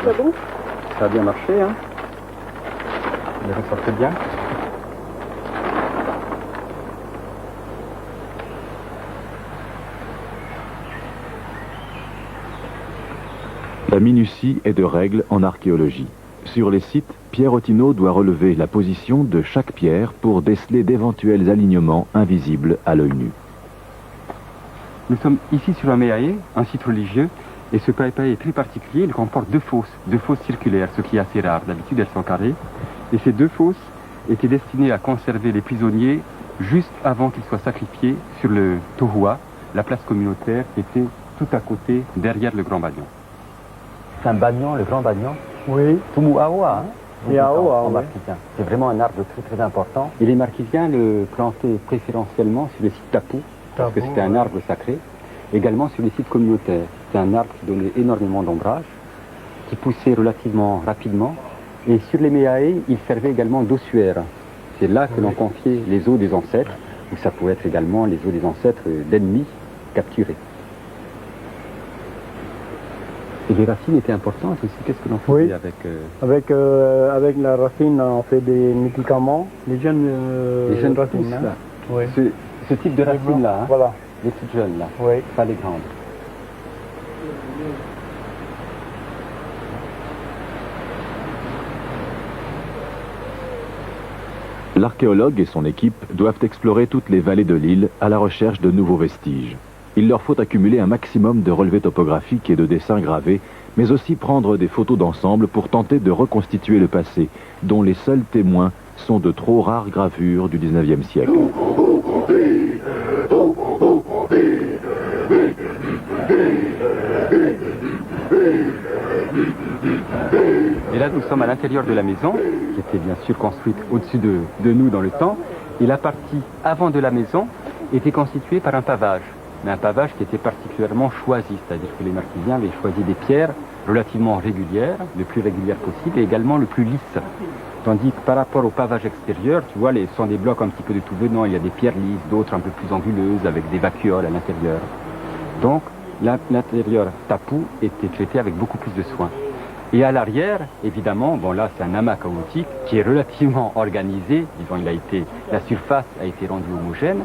[SPEAKER 6] C'est bon?
[SPEAKER 7] Ça a bien marché, hein. Il ressort très bien.
[SPEAKER 3] La minutie est de règle en archéologie. Sur les sites, Pierre Ottineau doit relever la position de chaque pierre pour déceler d'éventuels alignements invisibles à l'œil nu.
[SPEAKER 7] Nous sommes ici sur un méaé, un site religieux, et ce méaé est très particulier. Il comporte deux fosses circulaires, ce qui est assez rare. D'habitude, elles sont carrées. Et ces deux fosses étaient destinées à conserver les prisonniers juste avant qu'ils soient sacrifiés sur le Tohua, la place communautaire qui était tout à côté, derrière le Grand Bagnon.
[SPEAKER 8] C'est un bagnon, le Grand Bagnon.
[SPEAKER 7] Oui.
[SPEAKER 8] Tumuawa, hein.
[SPEAKER 7] Et Aoua,
[SPEAKER 8] en
[SPEAKER 7] oui.
[SPEAKER 8] marquisien. C'est vraiment un arbre très très important.
[SPEAKER 7] Et les marquisiens le plantaient préférentiellement sur les sites tapous, parce que c'était un arbre sacré. Également sur les sites communautaires. C'est un arbre qui donnait énormément d'ombrage, qui poussait relativement rapidement. Et sur les méaés, il servait également d'ossuaire. C'est là que l'on confiait les os des ancêtres, ou ça pouvait être également les os des ancêtres d'ennemis capturés. Et les racines étaient importantes aussi. Qu'est-ce que l'on faisait avec...
[SPEAKER 9] Avec la racine, on fait des médicaments. Les jeunes
[SPEAKER 7] racines,
[SPEAKER 9] pousses,
[SPEAKER 7] là.
[SPEAKER 9] Oui.
[SPEAKER 7] Ce type de racines-là, hein,
[SPEAKER 9] voilà.
[SPEAKER 7] les toutes jeunes, là,
[SPEAKER 9] Oui.
[SPEAKER 7] pas les grandes.
[SPEAKER 3] L'archéologue et son équipe doivent explorer toutes les vallées de l'île à la recherche de nouveaux vestiges. Il leur faut accumuler un maximum de relevés topographiques et de dessins gravés, mais aussi prendre des photos d'ensemble pour tenter de reconstituer le passé, dont les seuls témoins sont de trop rares gravures du 19e siècle.
[SPEAKER 7] Et là, nous sommes à l'intérieur de la maison, qui était bien sûr construite au-dessus de nous dans le temps. Et la partie avant de la maison était constituée par un pavage. Mais un pavage qui était particulièrement choisi, c'est-à-dire que les marquisiens avaient choisi des pierres relativement régulières, le plus régulières possible, et également le plus lisses. Tandis que par rapport au pavage extérieur, tu vois, ce sont des blocs un petit peu de tout venant. Il y a des pierres lisses, d'autres un peu plus anguleuses, avec des vacuoles à l'intérieur. Donc, l'intérieur tapou était traité avec beaucoup plus de soin. Et à l'arrière, évidemment, bon là c'est un amas chaotique qui est relativement organisé, disons la surface a été rendue homogène,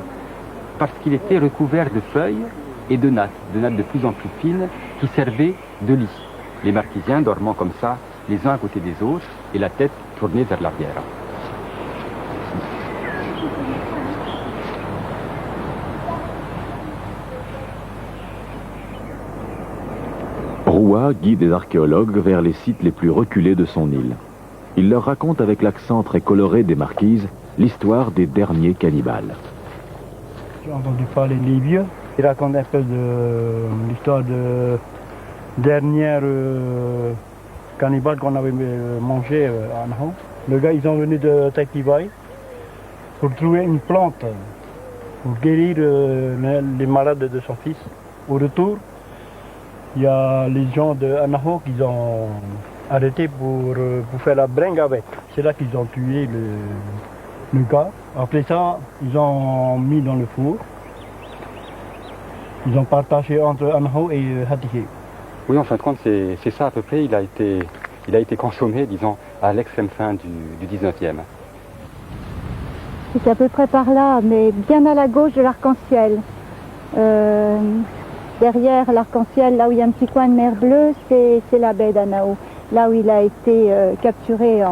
[SPEAKER 7] parce qu'il était recouvert de feuilles et de nattes de plus en plus fines qui servaient de lit. Les marquisiens dormant comme ça, les uns à côté des autres, et la tête tournée vers l'arrière.
[SPEAKER 3] Roua guide les archéologues vers les sites les plus reculés de son île. Il leur raconte avec l'accent très coloré des marquises l'histoire des derniers cannibales.
[SPEAKER 9] J'ai entendu parler des vieux. Ils racontent un peu de l'histoire de dernière cannibale qu'on avait mangé à Naho. Le gars, ils sont venus de Taïtibaï pour trouver une plante pour guérir les malades de son fils. Au retour, il y a les gens de Anaho qui ont arrêté pour faire la bringue avec. C'est là qu'ils ont tué le gars. Après ça, ils ont mis dans le four. Ils ont partagé entre Anaho et Hatihe.
[SPEAKER 7] Oui, en fin de compte, c'est ça à peu près. Il a été consommé, disons, à l'extrême fin du 19e.
[SPEAKER 10] C'est à peu près par là, mais bien à la gauche de l'arc-en-ciel. Derrière l'arc-en-ciel, là où il y a un petit coin de mer bleue, c'est la baie d'Anao. Là où il a été capturé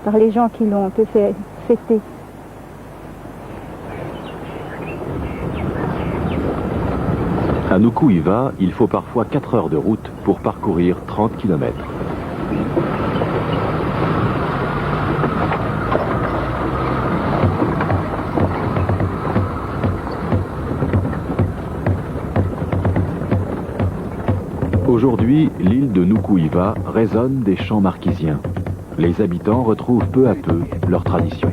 [SPEAKER 10] par les gens qui l'ont un peu fait fêter.
[SPEAKER 3] À Nukuiva, il faut parfois 4 heures de route pour parcourir 30 km. Aujourd'hui, l'île de Nukuiva résonne des chants marquisiens. Les habitants retrouvent peu à peu leur tradition.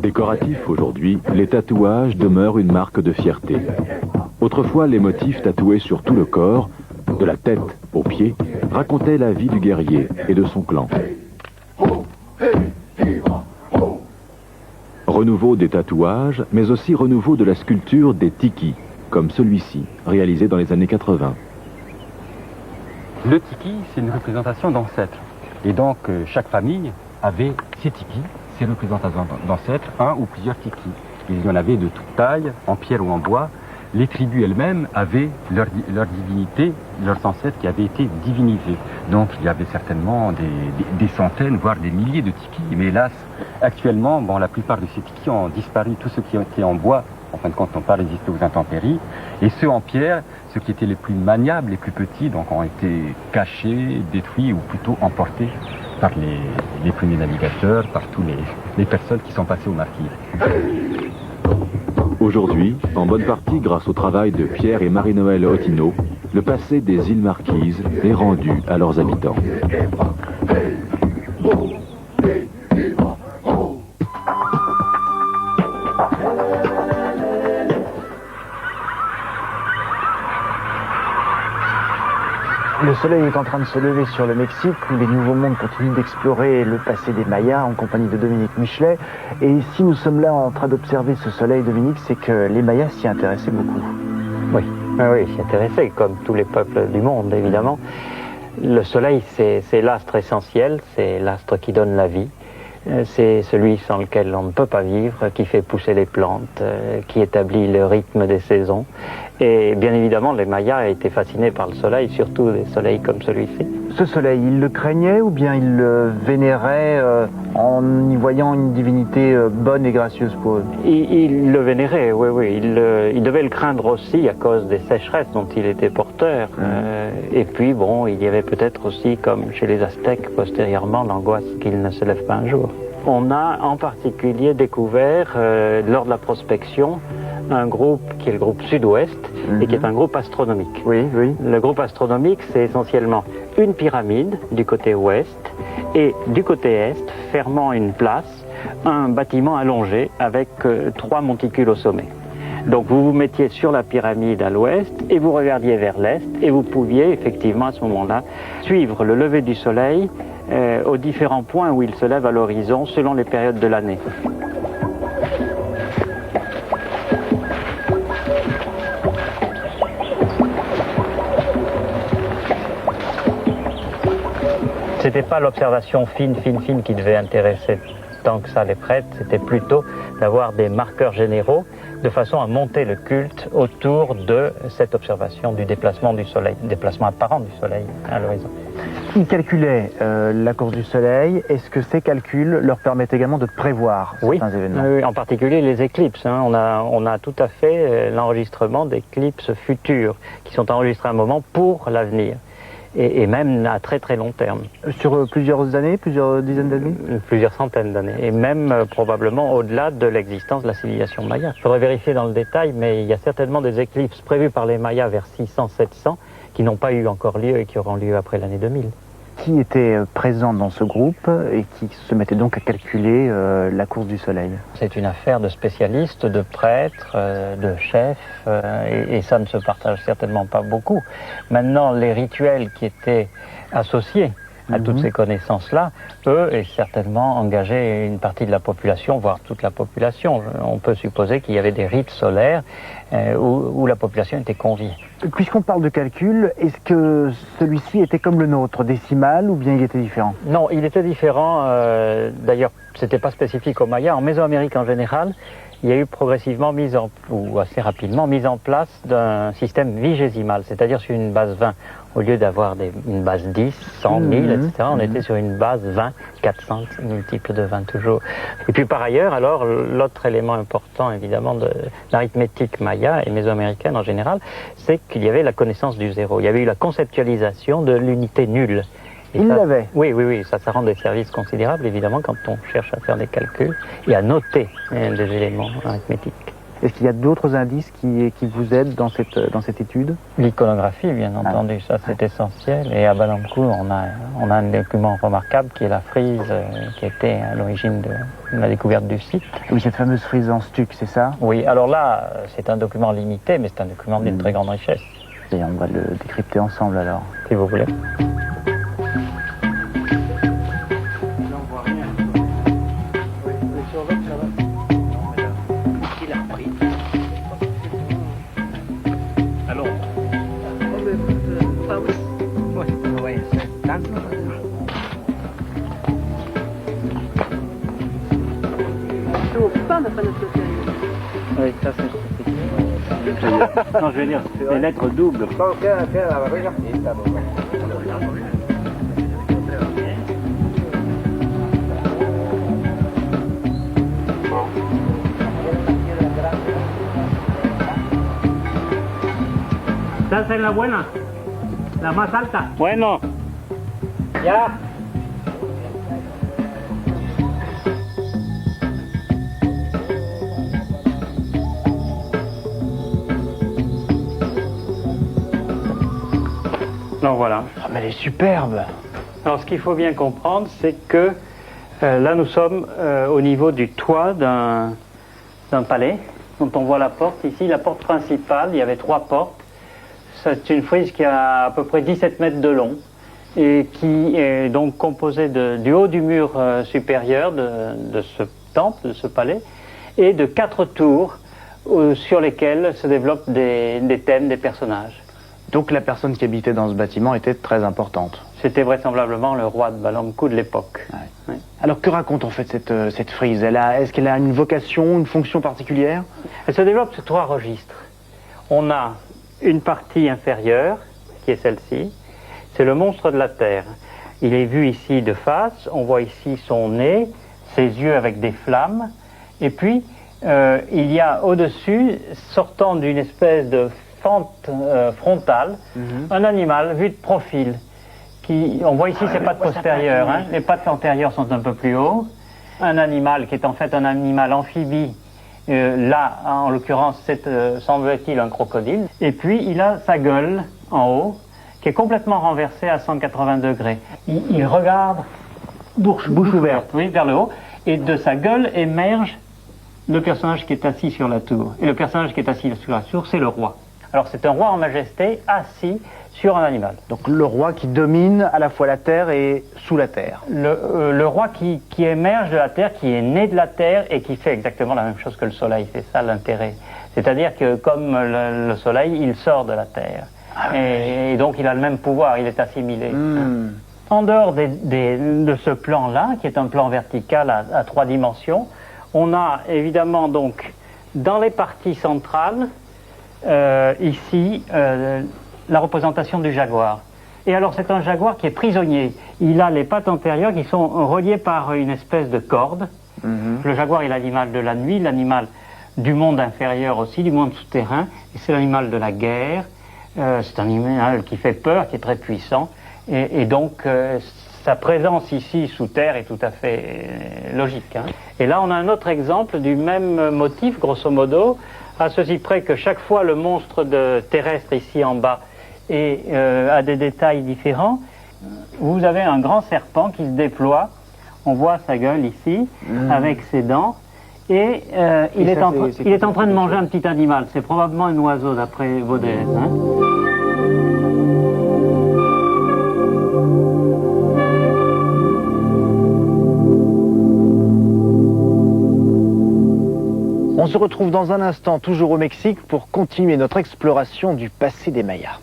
[SPEAKER 3] Décoratifs aujourd'hui, les tatouages demeurent une marque de fierté. Autrefois, les motifs tatoués sur tout le corps, de la tête aux pieds, racontaient la vie du guerrier et de son clan. Renouveau des tatouages, mais aussi renouveau de la sculpture des tikis, comme celui-ci, réalisé dans les années 80.
[SPEAKER 7] Le tiki, c'est une représentation d'ancêtres. Et donc, chaque famille avait ses tikis, ses représentations d'ancêtres, un ou plusieurs tikis. Il y en avait de toute taille, en pierre ou en bois. Les tribus elles-mêmes avaient leur divinité, leurs ancêtres qui avaient été divinisés. Donc il y avait certainement des centaines, voire des milliers de tikis. Mais hélas, actuellement, bon, la plupart de ces tikis ont disparu. Tous ceux qui étaient en bois, en fin de compte, n'ont pas résisté aux intempéries. Et ceux en pierre, ceux qui étaient les plus maniables, les plus petits, donc ont été cachés, détruits ou plutôt emportés par les premiers navigateurs, par tous les personnes qui sont passées au marquis.
[SPEAKER 3] Aujourd'hui, en bonne partie grâce au travail de Pierre et Marie-Noël Ottino, le passé des îles Marquises est rendu à leurs habitants.
[SPEAKER 1] Le soleil est en train de se lever sur le Mexique, où les Nouveaux Mondes continuent d'explorer le passé des Mayas en compagnie de Dominique Michelet. Et si nous sommes là en train d'observer ce soleil, Dominique, c'est que les Mayas s'y intéressaient beaucoup.
[SPEAKER 2] Oui, s'y intéressaient, comme tous les peuples du monde, évidemment. Le soleil, c'est l'astre essentiel, c'est l'astre qui donne la vie. C'est celui sans lequel on ne peut pas vivre, qui fait pousser les plantes, qui établit le rythme des saisons. Et bien évidemment, les Mayas étaient fascinés par le soleil, surtout des soleils comme celui-ci.
[SPEAKER 1] Ce soleil, ils le craignaient ou bien ils le vénéraient en y voyant une divinité bonne et gracieuse pour eux?
[SPEAKER 2] Ils le vénéraient, oui. Ils devaient le craindre aussi à cause des sécheresses dont il était porteur. Et puis, bon, il y avait peut-être aussi, comme chez les Aztèques postérieurement, l'angoisse qu'il ne se lève pas un jour. On a en particulier découvert, lors de la prospection, un groupe qui est le groupe Sud-Ouest et qui est un groupe astronomique.
[SPEAKER 1] Oui.
[SPEAKER 2] Le groupe astronomique, c'est essentiellement une pyramide du côté ouest et du côté est, fermant une place, un bâtiment allongé avec 3 monticules au sommet. Donc vous vous mettiez sur la pyramide à l'ouest et vous regardiez vers l'est et vous pouviez effectivement à ce moment-là suivre le lever du soleil aux différents points où il se lève à l'horizon selon les périodes de l'année. C'était pas l'observation fine qui devait intéresser tant que ça les prêtres, c'était plutôt d'avoir des marqueurs généraux de façon à monter le culte autour de cette observation du déplacement du soleil, déplacement apparent du soleil à l'horizon.
[SPEAKER 1] Ils calculaient la course du soleil. Est-ce que ces calculs leur permettent également de prévoir certains événements?
[SPEAKER 2] Oui, en particulier les éclipses. On a tout à fait l'enregistrement d'éclipses futures qui sont enregistrées à un moment pour l'avenir. Et même à très très long terme.
[SPEAKER 1] Sur plusieurs années, plusieurs dizaines d'années?
[SPEAKER 2] Plusieurs centaines d'années, et même probablement au-delà de l'existence de la civilisation maya. Il faudrait vérifier dans le détail, mais il y a certainement des éclipses prévues par les Mayas vers 600-700 qui n'ont pas eu encore lieu et qui auront lieu après l'année 2000.
[SPEAKER 1] Qui était présent dans ce groupe et qui se mettait donc à calculer la course du soleil?
[SPEAKER 2] C'est une affaire de spécialistes, de prêtres, de chefs, et ça ne se partage certainement pas beaucoup. Maintenant, les rituels qui étaient associés à toutes ces connaissances-là, eux, et certainement engager une partie de la population, voire toute la population. On peut supposer qu'il y avait des rites solaires où la population était conviée.
[SPEAKER 1] Puisqu'on parle de calcul, est-ce que celui-ci était comme le nôtre, décimal, ou bien il était différent?
[SPEAKER 2] Non, il était différent. D'ailleurs, c'était pas spécifique aux Mayas. En Mésoamérique en général, il y a eu progressivement ou assez rapidement mise en place d'un système vigésimal, c'est-à-dire sur une base 20. Au lieu d'avoir une base 10, 100 000, etc., on était sur une base 20, 400, multiple de 20 toujours. Et puis par ailleurs, alors, l'autre élément important, évidemment, de l'arithmétique maya et mésoaméricaine en général, c'est qu'il y avait la connaissance du zéro. Il y avait eu la conceptualisation de l'unité nulle.
[SPEAKER 1] Il l'avait.
[SPEAKER 2] Oui, ça rend des services considérables, évidemment, quand on cherche à faire des calculs et à noter des éléments arithmétiques.
[SPEAKER 1] Est-ce qu'il y a d'autres indices qui vous aident dans cette étude?
[SPEAKER 2] L'iconographie, bien entendu, ça c'est essentiel. Et à Balamkou, on a un document remarquable qui est la frise qui était à l'origine de la découverte du site.
[SPEAKER 1] Oui, cette fameuse frise en stuc, c'est ça?
[SPEAKER 2] Oui, alors là, c'est un document limité, mais c'est un document d'une très grande richesse.
[SPEAKER 1] Et on va le décrypter ensemble alors.
[SPEAKER 2] Si vous voulez. Oui, ça c'est... Non, je veux dire, les lettres doubles.
[SPEAKER 11] Esa es la buena, la más alta.
[SPEAKER 2] Bueno. Ya. Donc voilà.
[SPEAKER 1] Oh, mais elle est superbe.
[SPEAKER 2] Alors ce qu'il faut bien comprendre, c'est que là nous sommes au niveau du toit d'un palais, dont on voit la porte ici, la porte principale. Il y avait 3 portes. C'est une frise qui a à peu près 17 mètres de long et qui est donc composée du haut du mur supérieur de ce temple, de ce palais, et de 4 tours sur lesquelles se développent des thèmes, des personnages.
[SPEAKER 1] Donc la personne qui habitait dans ce bâtiment était très importante.
[SPEAKER 2] C'était vraisemblablement le roi de Balamkou de l'époque.
[SPEAKER 1] Ouais.
[SPEAKER 2] Oui.
[SPEAKER 1] Alors que raconte en fait cette frise? Est-ce qu'elle a une vocation, une fonction particulière?
[SPEAKER 2] Elle se développe sur 3 registres. On a une partie inférieure, qui est celle-ci, c'est le monstre de la terre. Il est vu ici de face, on voit ici son nez, ses yeux avec des flammes, et puis il y a au-dessus, sortant d'une espèce de fente frontale, un animal vu de profil. On voit ici ses pattes postérieures, hein. Les pattes antérieures sont un peu plus haut. Un animal qui est en fait un animal amphibie. Là, en l'occurrence, c'est semble-t-il un crocodile. Et puis, il a sa gueule en haut, qui est complètement renversée à 180 degrés. Il regarde, bouche ouverte, oui, vers le haut, et de sa gueule émerge le personnage qui est assis sur la tour. Et le personnage qui est assis sur la tour, c'est le roi. Alors, c'est un roi en majesté, assis sur un animal.
[SPEAKER 1] Donc le roi qui domine à la fois la terre et sous la terre.
[SPEAKER 2] Le roi qui émerge de la terre, qui est né de la terre et qui fait exactement la même chose que le soleil. C'est ça l'intérêt. C'est-à-dire que comme le soleil, il sort de la terre. Ah, et donc il a le même pouvoir, il est assimilé. En dehors de ce plan-là, qui est un plan vertical à 3 dimensions, on a évidemment donc dans les parties centrales, ici, la représentation du jaguar. Et alors c'est un jaguar qui est prisonnier. Il a les pattes antérieures qui sont reliées par une espèce de corde. Le jaguar est l'animal de la nuit, l'animal du monde inférieur aussi, du monde souterrain. Et c'est l'animal de la guerre. C'est un animal qui fait peur, qui est très puissant. Et donc sa présence ici sous terre est tout à fait logique. Hein. Et là on a un autre exemple du même motif, grosso modo, à ceci près que chaque fois le monstre terrestre ici en bas a des détails différents. Vous avez un grand serpent qui se déploie, on voit sa gueule ici, avec ses dents, et il est en train de manger un petit animal. C'est probablement un oiseau d'après Vaudès. Hein.
[SPEAKER 1] On se retrouve dans un instant, toujours au Mexique, pour continuer notre exploration du passé des Mayas.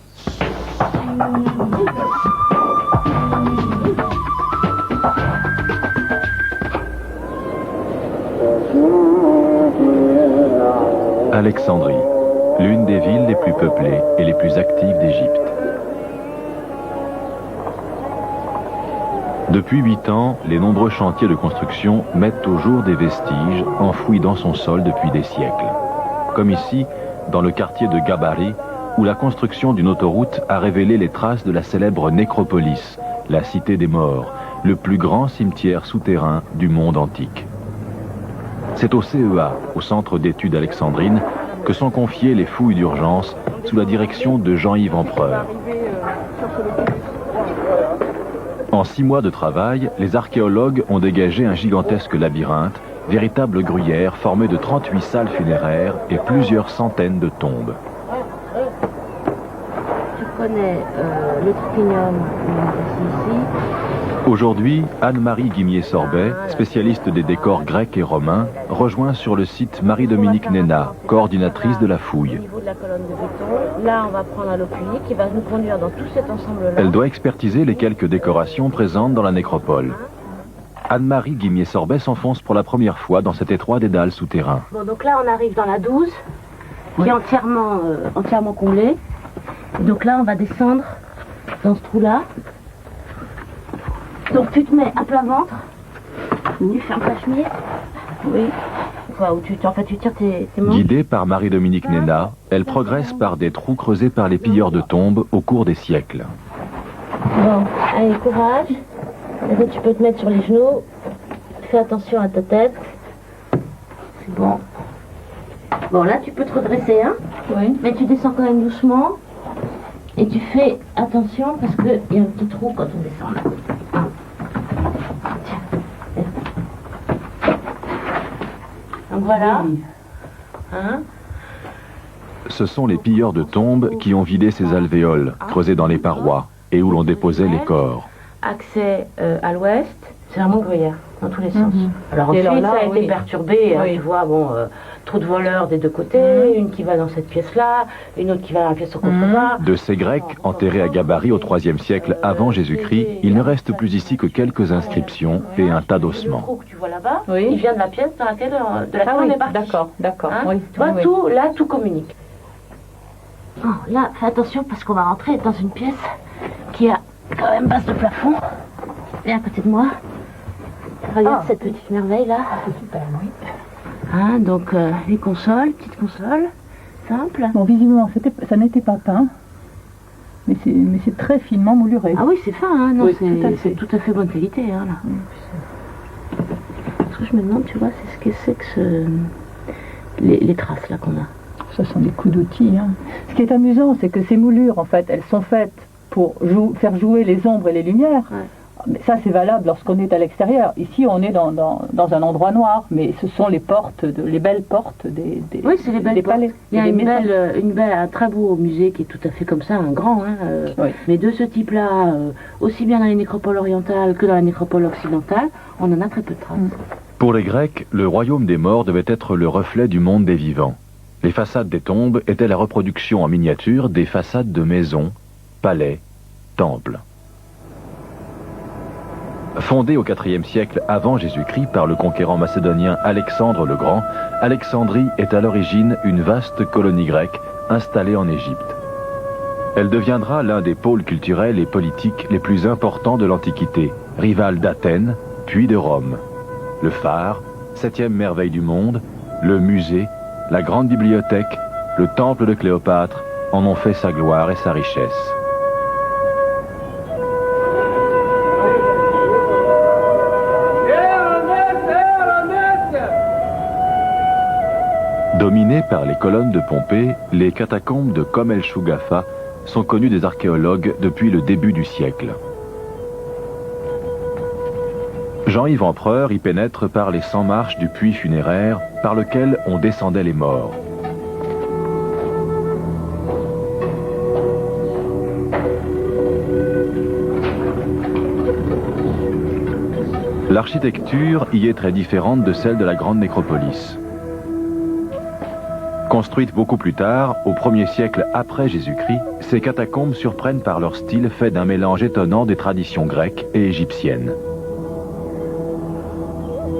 [SPEAKER 3] Alexandrie, l'une des villes les plus peuplées et les plus actives d'Égypte. Depuis 8 ans, les nombreux chantiers de construction mettent au jour des vestiges enfouis dans son sol depuis des siècles. Comme ici, dans le quartier de Gabari, où la construction d'une autoroute a révélé les traces de la célèbre nécropolis, la cité des morts, le plus grand cimetière souterrain du monde antique. C'est au CEA, au Centre d'études alexandrines, que sont confiées les fouilles d'urgence sous la direction de Jean-Yves Empereur. En 6 mois de travail, les archéologues ont dégagé un gigantesque labyrinthe, véritable gruyère formé de 38 salles funéraires et plusieurs centaines de tombes.
[SPEAKER 12] Tu connais le triclinium ici.
[SPEAKER 3] Aujourd'hui, Anne-Marie Guimier-Sorbet, spécialiste des décors grecs et romains, rejoint sur le site Marie-Dominique Néna, coordinatrice de la fouille.
[SPEAKER 12] Au niveau de la colonne de béton, là on va prendre un loculier qui va nous conduire dans tout cet ensemble-là.
[SPEAKER 3] Elle doit expertiser les quelques décorations présentes dans la nécropole. Anne-Marie Guimier-Sorbet s'enfonce pour la première fois dans cet étroit dédale souterrain.
[SPEAKER 12] Bon, donc là on arrive dans la 12, qui est entièrement comblée. Et donc là on va descendre dans ce trou-là. Donc tu te mets à plat ventre, tu fais un cachemire, oui, enfin, où tu tires tes manches.
[SPEAKER 3] Guidée par Marie-Dominique Néna, elle progresse par des trous creusés par les pilleurs de tombes au cours des siècles.
[SPEAKER 12] Bon, allez, courage. Maintenant tu peux te mettre sur les genoux, fais attention à ta tête. C'est bon. Bon, là tu peux te redresser, hein, oui. Mais tu descends quand même doucement. Et tu fais attention parce qu'il y a un petit trou quand on descend là. Donc voilà. Hein?
[SPEAKER 3] Ce sont les pilleurs de tombes qui ont vidé ces alvéoles, creusés dans les parois, et où l'on déposait les corps.
[SPEAKER 12] Accès à l'ouest, c'est vraiment gruyère, dans tous les sens. Alors ensuite, ça a été perturbé, hein, tu vois, bon, trou de voleur des deux côtés, une qui va dans cette pièce-là, une autre qui va dans la pièce au contrebas.
[SPEAKER 3] De ces Grecs enterrés à Gabari au IIIe siècle avant Jésus-Christ, il ne reste plus ici que quelques inscriptions et un tas d'ossements.
[SPEAKER 12] Le trou que tu vois là-bas, il vient de la pièce dans laquelle on est parti.
[SPEAKER 6] D'accord.
[SPEAKER 12] Hein,
[SPEAKER 6] oui,
[SPEAKER 12] tu vois, tout, là, tout communique. Bon, là, fais attention parce qu'on va rentrer dans une pièce qui a quand même base de plafond. Viens à côté de moi. Regarde cette petite merveille là.
[SPEAKER 6] C'est super, oui.
[SPEAKER 12] Hein, donc les consoles, petite console, simple.
[SPEAKER 6] Bon, visiblement, ça n'était pas peint, mais c'est très finement mouluré.
[SPEAKER 12] Ah oui, c'est fin, hein, non,
[SPEAKER 6] oui,
[SPEAKER 12] c'est tout à fait bonne qualité. Hein, là. Ce que je me demande, tu vois, c'est ce que c'est que les traces là qu'on a.
[SPEAKER 6] Ce sont des coups d'outils. Hein. Ce qui est amusant, c'est que ces moulures, en fait, elles sont faites pour faire jouer les ombres et les lumières. Ouais. Mais ça, c'est valable lorsqu'on est à l'extérieur. Ici, on est dans un endroit noir, mais ce sont les portes, les belles portes des
[SPEAKER 12] oui, c'est les belles
[SPEAKER 6] des
[SPEAKER 12] portes.
[SPEAKER 6] palais.
[SPEAKER 12] Il y a un très beau musée qui est tout à fait comme ça, un grand. Hein,
[SPEAKER 6] oui.
[SPEAKER 12] Mais de ce type-là, aussi bien dans les nécropoles orientales que dans la nécropole occidentale, on en a très peu de traces.
[SPEAKER 3] Pour les Grecs, le royaume des morts devait être le reflet du monde des vivants. Les façades des tombes étaient la reproduction en miniature des façades de maisons, palais, temples. Fondée au IVe siècle avant Jésus-Christ par le conquérant macédonien Alexandre le Grand, Alexandrie est à l'origine une vaste colonie grecque installée en Égypte. Elle deviendra l'un des pôles culturels et politiques les plus importants de l'Antiquité, rival d'Athènes, puis de Rome. Le phare, 7e merveille du monde, le musée, la grande bibliothèque, le temple de Cléopâtre en ont fait sa gloire et sa richesse. Dominées par les colonnes de Pompée, les catacombes de Kom el-Shugafa sont connues des archéologues depuis le début du siècle. Jean-Yves Empereur y pénètre par les 100 marches du puits funéraire par lequel on descendait les morts. L'architecture y est très différente de celle de la grande nécropolis. Construites beaucoup plus tard, au 1er siècle après Jésus-Christ, ces catacombes surprennent par leur style fait d'un mélange étonnant des traditions grecques et égyptiennes.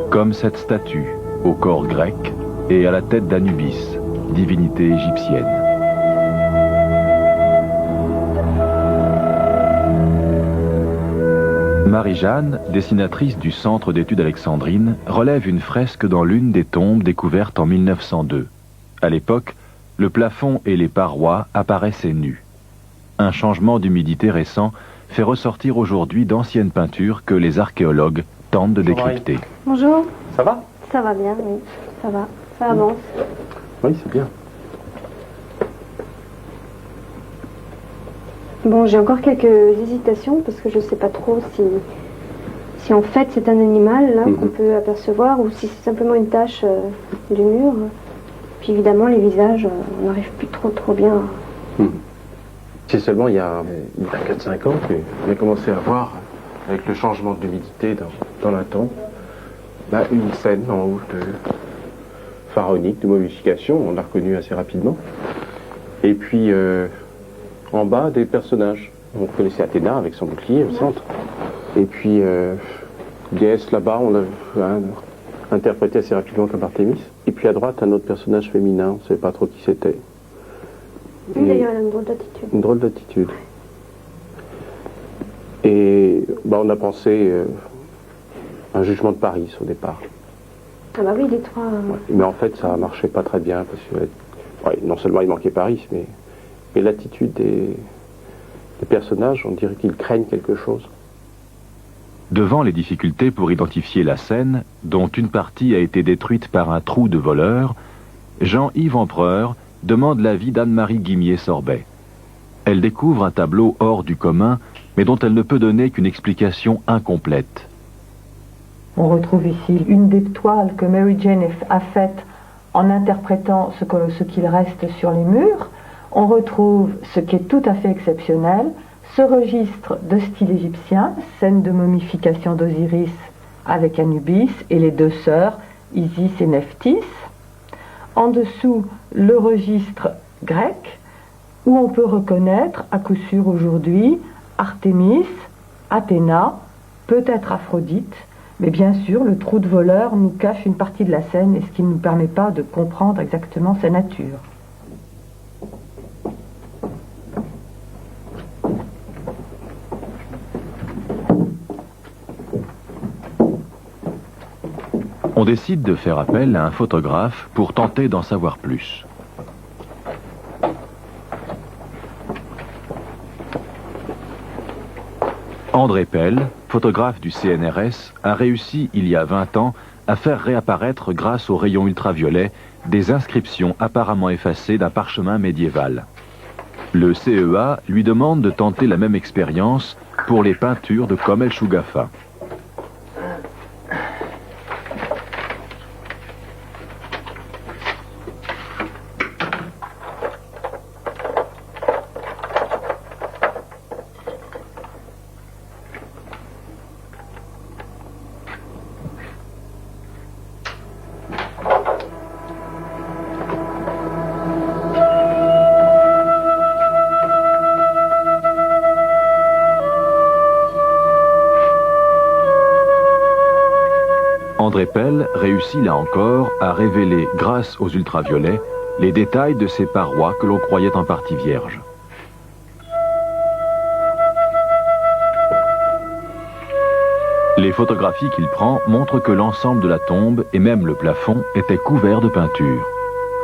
[SPEAKER 3] Comme cette statue, au corps grec et à la tête d'Anubis, divinité égyptienne. Marie-Jeanne, dessinatrice du Centre d'études alexandrines, relève une fresque dans l'une des tombes découvertes en 1902. À l'époque, le plafond et les parois apparaissaient nus. Un changement d'humidité récent fait ressortir aujourd'hui d'anciennes peintures que les archéologues tentent de décrypter.
[SPEAKER 13] Bonjour.
[SPEAKER 8] Ça va?
[SPEAKER 13] Ça va bien, oui. Ça va. Ça avance.
[SPEAKER 8] Oui, c'est bien.
[SPEAKER 13] Bon, j'ai encore quelques hésitations parce que je ne sais pas trop si en fait c'est un animal là qu'on peut apercevoir ou si c'est simplement une tache du mur. Puis évidemment les visages, on n'arrive plus trop bien.
[SPEAKER 14] C'est seulement il y a 4-5 ans qu'on a commencé à voir, avec le changement d'humidité dans la tombe, une scène en haut pharaonique de momification, on l'a reconnu assez rapidement. Et puis en bas des personnages. On connaissait Athéna avec son bouclier au centre. Et puis déesse là-bas, on l'a interprété assez rapidement comme Artémis. Et puis à droite, un autre personnage féminin, on ne savait pas trop qui c'était.
[SPEAKER 13] Oui, d'ailleurs, elle a une drôle d'attitude.
[SPEAKER 14] Une drôle d'attitude. Et on a pensé un jugement de Paris au départ.
[SPEAKER 13] Ah bah oui, les trois...
[SPEAKER 14] Ouais. Mais en fait, ça marchait pas très bien, parce que non seulement il manquait Paris, mais l'attitude des personnages, on dirait qu'ils craignent quelque chose.
[SPEAKER 3] Devant les difficultés pour identifier la scène, dont une partie a été détruite par un trou de voleur, Jean-Yves Empereur demande l'avis d'Anne-Marie Guimier-Sorbet. Elle découvre un tableau hors du commun, mais dont elle ne peut donner qu'une explication incomplète.
[SPEAKER 15] On retrouve ici une des toiles que Mary Jane a faites en interprétant ce qu'il reste sur les murs. On retrouve ce qui est tout à fait exceptionnel, ce registre de style égyptien, scène de momification d'Osiris avec Anubis et les deux sœurs, Isis et Nephthys. En dessous, le registre grec, où on peut reconnaître, à coup sûr aujourd'hui, Artémis, Athéna, peut-être Aphrodite, mais bien sûr, le trou de voleur nous cache une partie de la scène et ce qui ne nous permet pas de comprendre exactement sa nature.
[SPEAKER 3] On décide de faire appel à un photographe pour tenter d'en savoir plus. André Pell, photographe du CNRS, a réussi il y a 20 ans à faire réapparaître grâce aux rayons ultraviolets des inscriptions apparemment effacées d'un parchemin médiéval. Le CEA lui demande de tenter la même expérience pour les peintures de Komel Shugafa. André Pell réussit là encore à révéler, grâce aux ultraviolets, les détails de ces parois que l'on croyait en partie vierges. Les photographies qu'il prend montrent que l'ensemble de la tombe et même le plafond étaient couverts de peinture.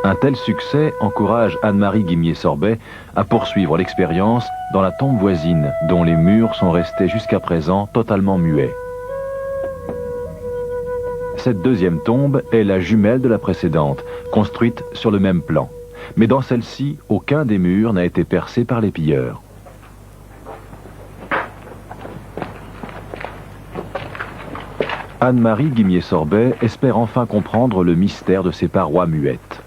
[SPEAKER 3] Un tel succès encourage Anne-Marie Guimier-Sorbet à poursuivre l'expérience dans la tombe voisine, dont les murs sont restés jusqu'à présent totalement muets. Cette deuxième tombe est la jumelle de la précédente, construite sur le même plan. Mais dans celle-ci, aucun des murs n'a été percé par les pilleurs. Anne-Marie Guimier-Sorbet espère enfin comprendre le mystère de ces parois muettes.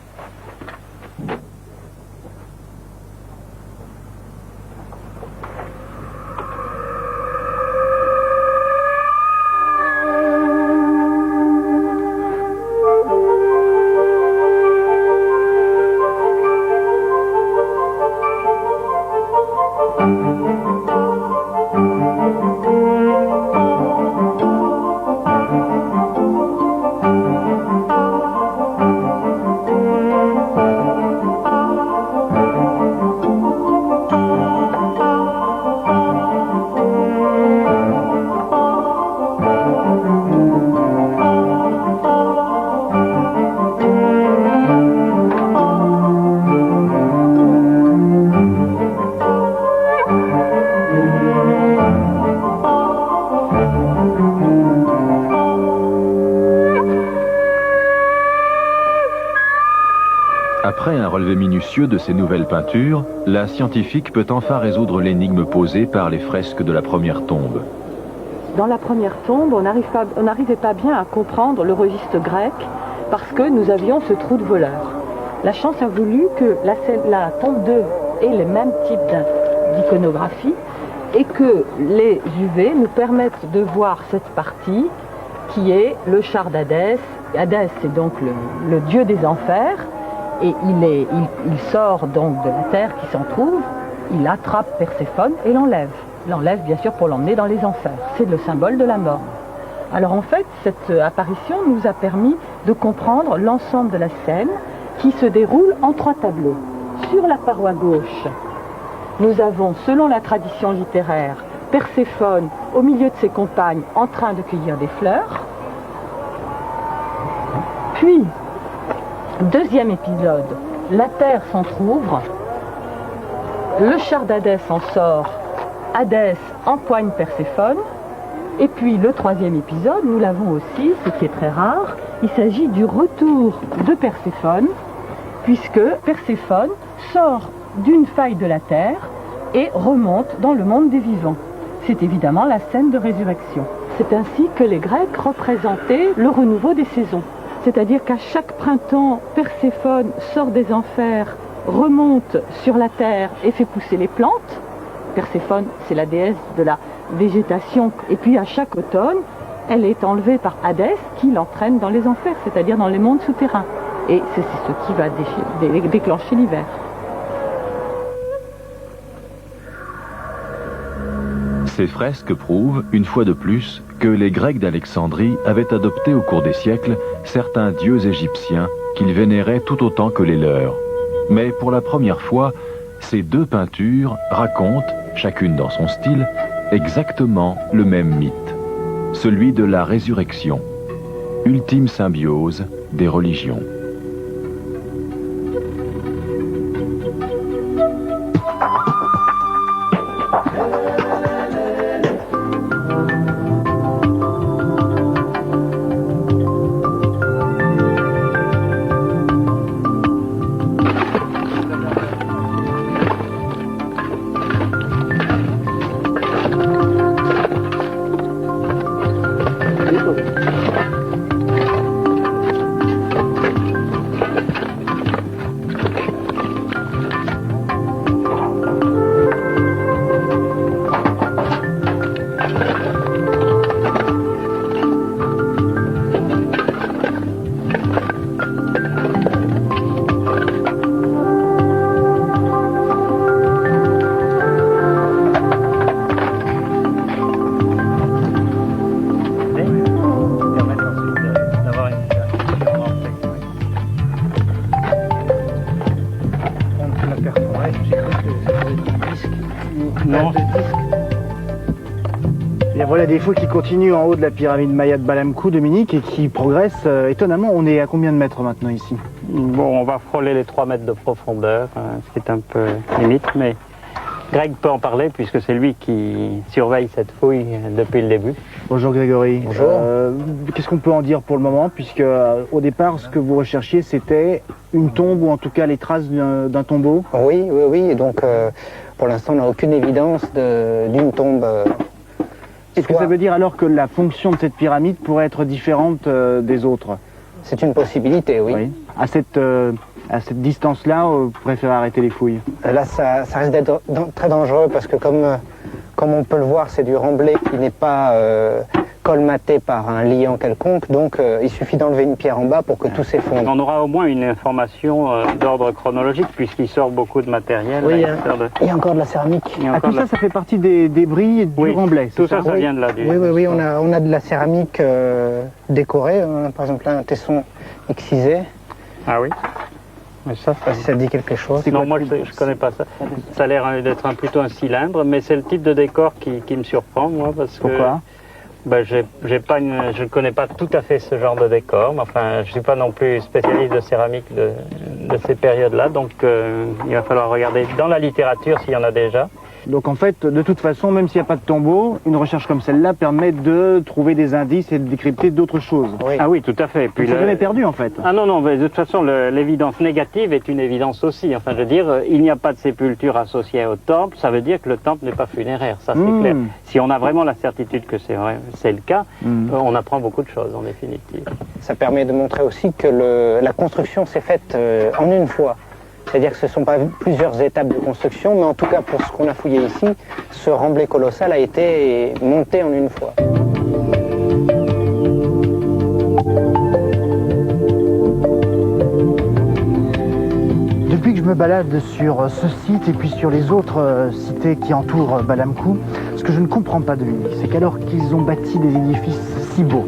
[SPEAKER 3] Après un relevé minutieux de ces nouvelles peintures, la scientifique peut enfin résoudre l'énigme posée par les fresques de la première tombe.
[SPEAKER 15] Dans la première tombe, on n'arrivait pas bien à comprendre le registre grec parce que nous avions ce trou de voleur. La chance a voulu que la tombe 2 ait le même type d'iconographie et que les UV nous permettent de voir cette partie qui est le char d'Hadès. Hadès, c'est donc le dieu des enfers, et il sort donc de la terre qui s'en trouve, il attrape Perséphone et l'enlève. L'enlève bien sûr pour l'emmener dans les enfers. C'est le symbole de la mort. Alors en fait, cette apparition nous a permis de comprendre l'ensemble de la scène qui se déroule en 3 tableaux. Sur la paroi gauche, nous avons, selon la tradition littéraire, Perséphone au milieu de ses compagnes en train de cueillir des fleurs. Puis, deuxième épisode, la terre s'entrouvre, le char d'Hadès en sort, Hadès empoigne Perséphone, et puis le troisième épisode, nous l'avons aussi, ce qui est très rare, il s'agit du retour de Perséphone, puisque Perséphone sort d'une faille de la terre et remonte dans le monde des vivants. C'est évidemment la scène de résurrection. C'est ainsi que les Grecs représentaient le renouveau des saisons. C'est-à-dire qu'à chaque printemps, Perséphone sort des enfers, remonte sur la terre et fait pousser les plantes. Perséphone, c'est la déesse de la végétation. Et puis à chaque automne, elle est enlevée par Hadès qui l'entraîne dans les enfers, c'est-à-dire dans les mondes souterrains. Et c'est ce qui va déclencher l'hiver.
[SPEAKER 3] Ces fresques prouvent, une fois de plus, que les Grecs d'Alexandrie avaient adopté au cours des siècles certains dieux égyptiens qu'ils vénéraient tout autant que les leurs. Mais pour la première fois, ces 2 peintures racontent, chacune dans son style, exactement le même mythe, celui de la résurrection, ultime symbiose des religions.
[SPEAKER 1] Voilà des fouilles qui continuent en haut de la pyramide Maya de Balamkou, Dominique, et qui progressent étonnamment. On est à combien de mètres maintenant ici?
[SPEAKER 2] Bon, on va frôler les 3 mètres de profondeur, ce qui est un peu limite, mais Greg peut en parler puisque c'est lui qui surveille cette fouille depuis le début.
[SPEAKER 1] Bonjour Grégory.
[SPEAKER 8] Bonjour.
[SPEAKER 1] Qu'est-ce qu'on peut en dire pour le moment, puisque au départ, ce que vous recherchiez, c'était une tombe, ou en tout cas les traces d'un tombeau?
[SPEAKER 16] Oui, oui, oui. Donc, pour l'instant, on n'a aucune évidence d'une tombe.
[SPEAKER 1] Est-ce que ça veut dire alors que la fonction de cette pyramide pourrait être différente des autres?
[SPEAKER 16] C'est une possibilité, oui.
[SPEAKER 1] Oui. À cette distance-là, vous préférez arrêter les fouilles?
[SPEAKER 16] Là, ça risque d'être très dangereux parce que comme on peut le voir, c'est du remblai qui n'est pas colmaté par un liant quelconque. Donc, il suffit d'enlever une pierre en bas pour que tout s'effondre.
[SPEAKER 2] On aura au moins une information d'ordre chronologique puisqu'il sort beaucoup de matériel.
[SPEAKER 16] Oui, il y a encore de la céramique.
[SPEAKER 1] Tout ça, ça fait partie des débris du remblai,
[SPEAKER 2] tout ça, ça vient de là.
[SPEAKER 16] Oui, on a de la céramique décorée. Par exemple, là, un tesson excisé.
[SPEAKER 2] Ah oui. Mais ça,
[SPEAKER 16] si ça dit quelque chose.
[SPEAKER 2] Non, moi je ne connais pas ça. Ça a l'air d'être plutôt un cylindre, mais c'est le type de décor qui me surprend, moi, parce que...
[SPEAKER 1] Pourquoi?
[SPEAKER 2] Je ne connais pas tout à fait ce genre de décor, mais enfin, je ne suis pas non plus spécialiste de céramique de ces périodes-là, donc il va falloir regarder dans la littérature s'il y en a déjà.
[SPEAKER 1] Donc en fait, de toute façon, même s'il n'y a pas de tombeau, une recherche comme celle-là permet de trouver des indices et de décrypter d'autres choses.
[SPEAKER 16] Oui.
[SPEAKER 2] Ah oui, tout à fait.
[SPEAKER 1] Puis c'est jamais perdu en fait.
[SPEAKER 2] Ah non, non, mais de toute façon, l'évidence négative est une évidence aussi. Enfin, je veux dire, il n'y a pas de sépulture associée au temple, ça veut dire que le temple n'est pas funéraire, ça c'est clair. Si on a vraiment la certitude que c'est le cas, on apprend beaucoup de choses en définitive.
[SPEAKER 16] Ça permet de montrer aussi que la construction s'est faite en une fois. C'est-à-dire que ce ne sont pas plusieurs étapes de construction, mais en tout cas pour ce qu'on a fouillé ici, ce remblai colossal a été monté en une fois.
[SPEAKER 1] Depuis que je me balade sur ce site et puis sur les autres cités qui entourent Balamkou, ce que je ne comprends pas de lui, c'est qu'alors qu'ils ont bâti des édifices si beaux,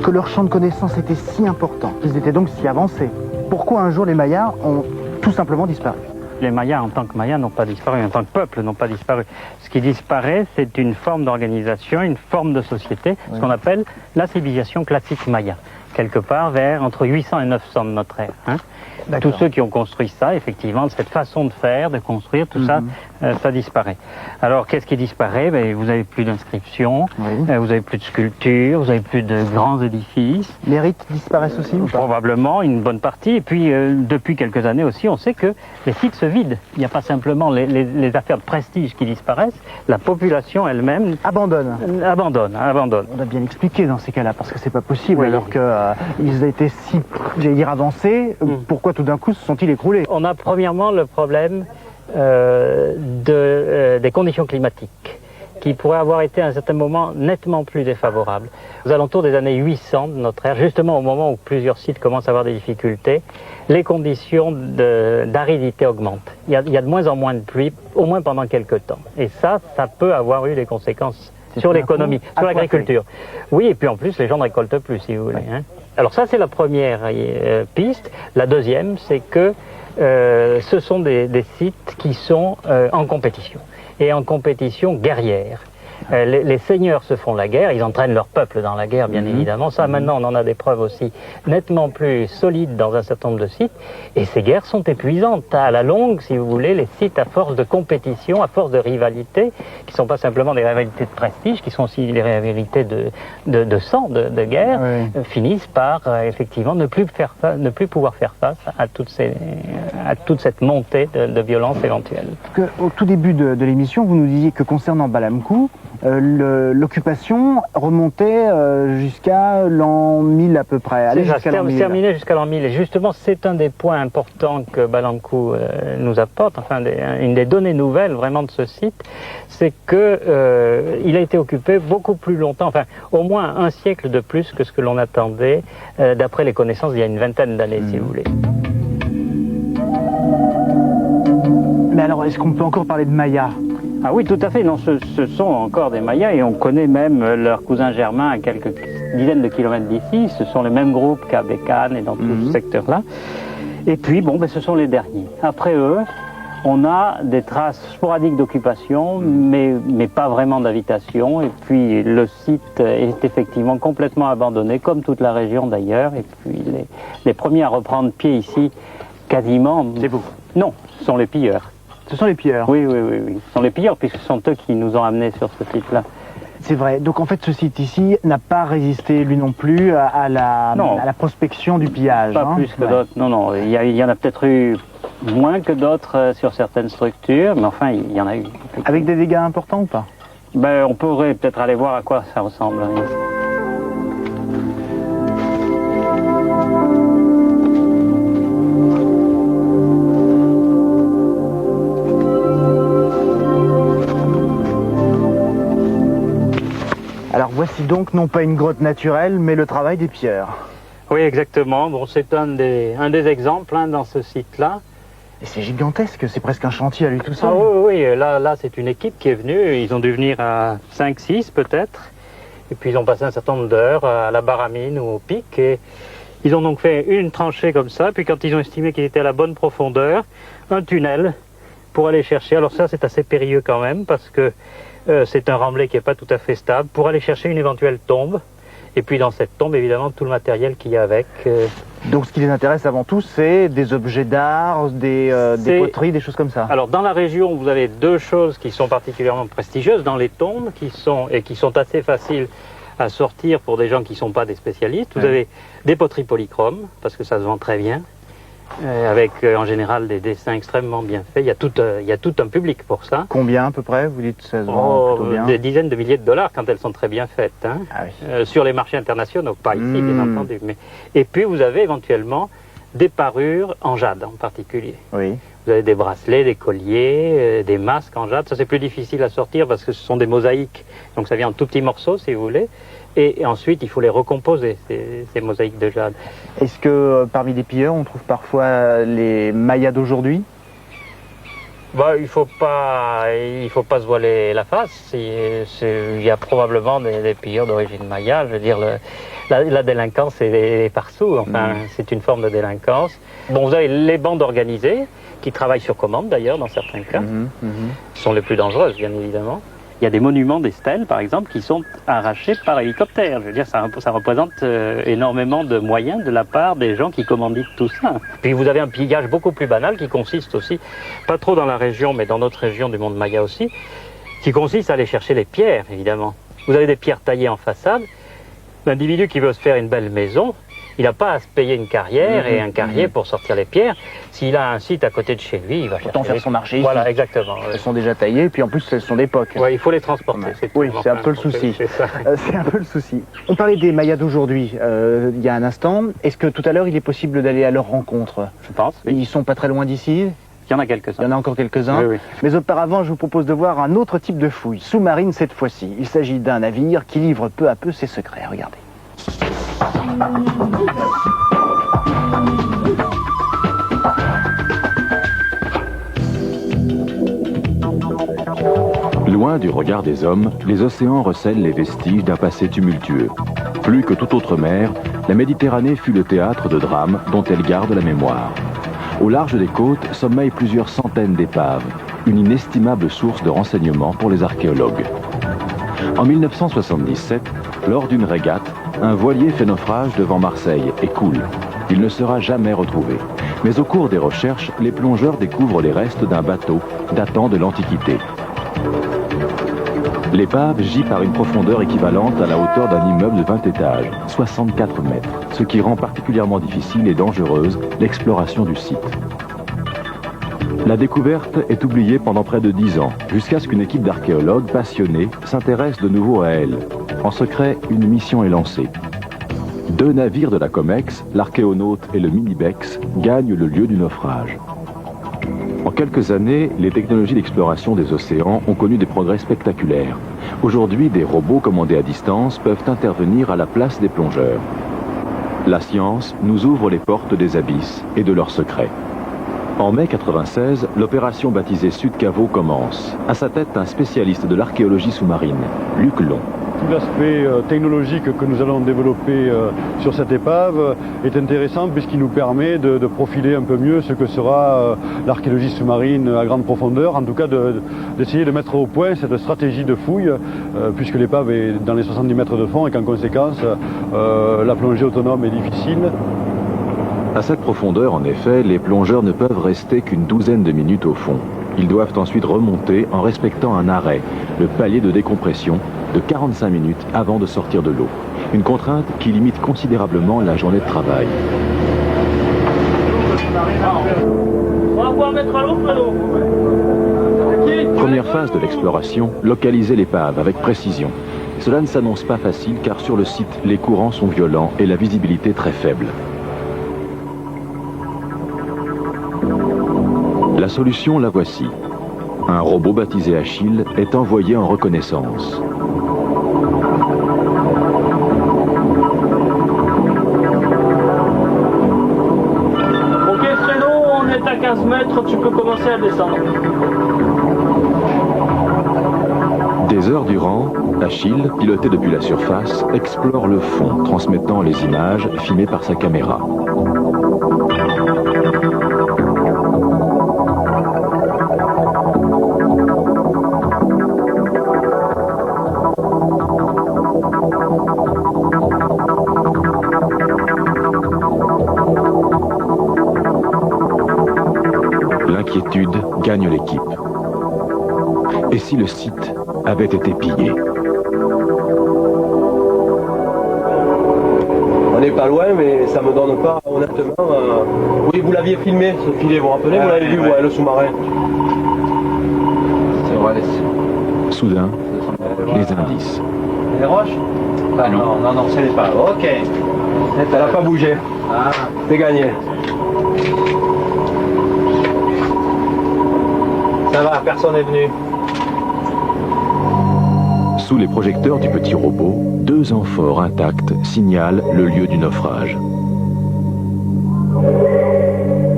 [SPEAKER 1] que leur champ de connaissances était si important, qu'ils étaient donc si avancés, pourquoi un jour les Mayas ont tout simplement disparu?
[SPEAKER 2] Les Mayas, en tant que Mayas, n'ont pas disparu, en tant que peuple, n'ont pas disparu. Ce qui disparaît, c'est une forme d'organisation, une forme de société, ce qu'on appelle la civilisation classique Maya, quelque part vers entre 800 et 900 de notre ère. Hein. Tous ceux qui ont construit ça, effectivement, cette façon de faire, de construire, tout ça, ça disparaît. Alors, qu'est-ce qui disparaît? Ben, vous n'avez plus d'inscriptions, vous n'avez plus de sculptures, vous n'avez plus de grands édifices.
[SPEAKER 1] Les rites disparaissent aussi ou pas?
[SPEAKER 2] Probablement, une bonne partie. Et puis, depuis quelques années aussi, on sait que les sites se vident. Il n'y a pas simplement les affaires de prestige qui disparaissent, la population elle-même
[SPEAKER 1] abandonne.
[SPEAKER 2] Abandonne.
[SPEAKER 1] On a bien expliqué dans ces cas-là, parce que c'est pas possible, alors qu'ils étaient si, j'allais dire, avancés, pourquoi tout d'un coup se sont-ils écroulés?
[SPEAKER 2] On a premièrement le problème des conditions climatiques, qui pourraient avoir été à un certain moment nettement plus défavorables. Aux alentours des années 800 de notre ère, justement au moment où plusieurs sites commencent à avoir des difficultés, les conditions d'aridité augmentent. Il y a de moins en moins de pluie, au moins pendant quelques temps. Et ça peut avoir eu des conséquences sur l'économie, sur l'agriculture. Oui, et puis en plus, les gens ne récoltent plus, si vous voulez. Hein. Alors ça, c'est la première piste. La deuxième, c'est que ce sont des sites qui sont en compétition, et en compétition guerrière. Les seigneurs se font la guerre, ils entraînent leur peuple dans la guerre, bien évidemment. Ça, maintenant, on en a des preuves aussi nettement plus solides dans un certain nombre de sites. Et ces guerres sont épuisantes. À la longue, si vous voulez, les sites, à force de compétition, à force de rivalité, qui ne sont pas simplement des rivalités de prestige, qui sont aussi des rivalités de sang, de guerre, finissent par, effectivement, ne plus pouvoir faire face à toute cette montée de violence éventuelle.
[SPEAKER 1] Au tout début de l'émission, vous nous disiez que concernant Balamkou, l'occupation remontait jusqu'à l'an 1000 à peu près.
[SPEAKER 2] Terminé jusqu'à l'an 1000. Et justement, c'est un des points importants que Balamkou nous apporte, enfin une des données nouvelles vraiment de ce site, c'est que il a été occupé beaucoup plus longtemps, enfin au moins un siècle de plus que ce que l'on attendait, d'après les connaissances d'il y a une vingtaine d'années, si vous voulez.
[SPEAKER 1] Mais alors, est-ce qu'on peut encore parler de Mayas?
[SPEAKER 2] Ah oui, tout à fait. Non, ce sont encore des Mayas, et on connaît même leurs cousins germains à quelques dizaines de kilomètres d'ici. Ce sont les mêmes groupes qu'à Bécane et dans tout ce secteur-là. Et puis, bon, ce sont les derniers. Après eux, on a des traces sporadiques d'occupation, mais pas vraiment d'habitation. Et puis, le site est effectivement complètement abandonné, comme toute la région d'ailleurs. Et puis, les premiers à reprendre pied ici, quasiment...
[SPEAKER 1] C'est vous?
[SPEAKER 2] Non, ce sont les pilleurs.
[SPEAKER 1] Ce sont les pilleurs?
[SPEAKER 2] Oui. Ce sont les pilleurs, puisque ce sont eux qui nous ont amenés sur ce site-là.
[SPEAKER 1] C'est vrai. Donc en fait, ce site ici n'a pas résisté, lui non plus, à la prospection du pillage.
[SPEAKER 2] Pas plus que d'autres. Non. Il y en a peut-être eu moins que d'autres sur certaines structures, mais enfin, il y en a eu.
[SPEAKER 1] Avec des dégâts importants ou pas?
[SPEAKER 2] On pourrait peut-être aller voir à quoi ça ressemble. Oui.
[SPEAKER 1] Alors voici donc non pas une grotte naturelle, mais le travail des pilleurs.
[SPEAKER 2] Oui, exactement. Bon, c'est un des exemples dans ce site-là.
[SPEAKER 1] Et c'est gigantesque, c'est presque un chantier à lui tout seul.
[SPEAKER 2] Ah oui, là c'est une équipe qui est venue. Ils ont dû venir à 5-6 peut-être. Et puis ils ont passé un certain nombre d'heures à la baramine ou au pic. Et ils ont donc fait une tranchée comme ça. Puis quand ils ont estimé qu'il était à la bonne profondeur, un tunnel pour aller chercher. Alors ça, c'est assez périlleux quand même, parce que c'est un remblai qui n'est pas tout à fait stable, pour aller chercher une éventuelle tombe. Et puis dans cette tombe, évidemment, tout le matériel qu'il y a avec.
[SPEAKER 1] Donc ce qui les intéresse avant tout, c'est des objets d'art, des poteries, des choses comme ça.
[SPEAKER 2] Alors dans la région, vous avez deux choses qui sont particulièrement prestigieuses dans les tombes, qui sont assez faciles à sortir pour des gens qui ne sont pas des spécialistes. Vous avez des poteries polychromes, parce que ça se vend très bien, avec en général des dessins extrêmement bien faits. Il y a tout un public pour ça.
[SPEAKER 1] Combien à peu près? Vous dites ça se vend plutôt bien.
[SPEAKER 2] Des dizaines de milliers de dollars quand elles sont très bien faites. Hein. Ah oui. Sur les marchés internationaux, pas ici bien entendu. Et puis vous avez éventuellement des parures en jade en particulier. Oui. Vous avez des bracelets, des colliers, des masques en jade. Ça c'est plus difficile à sortir parce que ce sont des mosaïques. Donc ça vient en tout petits morceaux si vous voulez. Et ensuite, il faut les recomposer, ces mosaïques de jade.
[SPEAKER 1] Est-ce que parmi les pilleurs, on trouve parfois les Mayas d'aujourd'hui?
[SPEAKER 2] Bah, il faut pas se voiler la face. Il y a probablement des pilleurs d'origine maya. Je veux dire, la délinquance est partout. Enfin, c'est une forme de délinquance. Bon, vous avez les bandes organisées qui travaillent sur commande d'ailleurs dans certains cas. Ce sont les plus dangereuses, bien évidemment. Il y a des monuments, des stèles, par exemple, qui sont arrachés par hélicoptère. Je veux dire, ça représente énormément de moyens de la part des gens qui commanditent tout ça. Puis vous avez un pillage beaucoup plus banal qui consiste aussi, pas trop dans la région, mais dans notre région du monde maya aussi, qui consiste à aller chercher les pierres, évidemment. Vous avez des pierres taillées en façade. L'individu qui veut se faire une belle maison, il n'a pas à se payer une carrière et un carrier pour sortir les pierres. S'il a un site à côté de chez lui, il va
[SPEAKER 1] autant faire son marché.
[SPEAKER 2] Voilà, exactement.
[SPEAKER 1] Elles sont déjà taillées, et puis en plus, elles sont d'époque.
[SPEAKER 2] Oui, il faut les transporter.
[SPEAKER 1] Oui, c'est un peu le souci. C'est un peu le souci. On parlait des Mayas d'aujourd'hui il y a un instant. Est-ce que tout à l'heure, il est possible d'aller à leur rencontre?
[SPEAKER 2] Je pense. Oui.
[SPEAKER 1] Ils sont pas très loin d'ici?
[SPEAKER 2] Il y en a quelques-uns.
[SPEAKER 1] Il y en a encore quelques-uns.
[SPEAKER 2] Oui, oui.
[SPEAKER 1] Mais auparavant, je vous propose de voir un autre type de fouille, sous-marine cette fois-ci. Il s'agit d'un navire qui livre peu à peu ses secrets. Regardez.
[SPEAKER 3] Loin du regard des hommes, les océans recèlent les vestiges d'un passé tumultueux. Plus que toute autre mer, la Méditerranée fut le théâtre de drames dont elle garde la mémoire. Au large des côtes sommeillent plusieurs centaines d'épaves, une inestimable source de renseignements pour les archéologues. En 1977, lors d'une régate, un voilier fait naufrage devant Marseille et coule. Il ne sera jamais retrouvé. Mais au cours des recherches, les plongeurs découvrent les restes d'un bateau datant de l'Antiquité. L'épave gît par une profondeur équivalente à la hauteur d'un immeuble de 20 étages, 64 mètres, ce qui rend particulièrement difficile et dangereuse l'exploration du site. La découverte est oubliée pendant près de 10 ans, jusqu'à ce qu'une équipe d'archéologues passionnés s'intéresse de nouveau à elle. En secret, une mission est lancée. 2 navires de la Comex, l'Archéonaute et le Minibex, gagnent le lieu du naufrage. En quelques années, les technologies d'exploration des océans ont connu des progrès spectaculaires. Aujourd'hui, des robots commandés à distance peuvent intervenir à la place des plongeurs. La science nous ouvre les portes des abysses et de leurs secrets. En mai 1996, l'opération baptisée Sud Caveau commence. À sa tête, un spécialiste de l'archéologie sous-marine, Luc Long.
[SPEAKER 9] Tout l'aspect technologique que nous allons développer sur cette épave est intéressant puisqu'il nous permet de profiler un peu mieux ce que sera l'archéologie sous-marine à grande profondeur, en tout cas d'essayer de mettre au point cette stratégie de fouille puisque l'épave est dans les 70 mètres de fond et qu'en conséquence la plongée autonome est difficile.
[SPEAKER 3] À cette profondeur, en effet, les plongeurs ne peuvent rester qu'une douzaine de minutes au fond. Ils doivent ensuite remonter en respectant un arrêt, le palier de décompression, de 45 minutes avant de sortir de l'eau. Une contrainte qui limite considérablement la journée de travail. Première phase de l'exploration, localiser l'épave avec précision. Cela ne s'annonce pas facile car sur le site, les courants sont violents et la visibilité très faible. La solution, la voici. Un robot baptisé Achille est envoyé en reconnaissance.
[SPEAKER 11] Ok Fredo, on est à 15 mètres, tu peux commencer à descendre.
[SPEAKER 3] Des heures durant, Achille, piloté depuis la surface, explore le fond, transmettant les images filmées par sa caméra. l'inquiétude gagne l'équipe. Et si le site avait été pillé?
[SPEAKER 17] On n'est pas loin, mais ça me donne pas, honnêtement... Oui, vous l'aviez filmé, ce filet, vous vous rappelez? Vous l'avez vu, ouais, le sous-marin.
[SPEAKER 8] C'est vrai.
[SPEAKER 3] Soudain, les indices.
[SPEAKER 17] Les roches? Non, c'est les pas. Ok. Elle n'a pas bougé. Ah. C'est gagné. Ça va, personne n'est venu.
[SPEAKER 3] Sous les projecteurs du petit robot, 2 amphores intacts signalent le lieu du naufrage.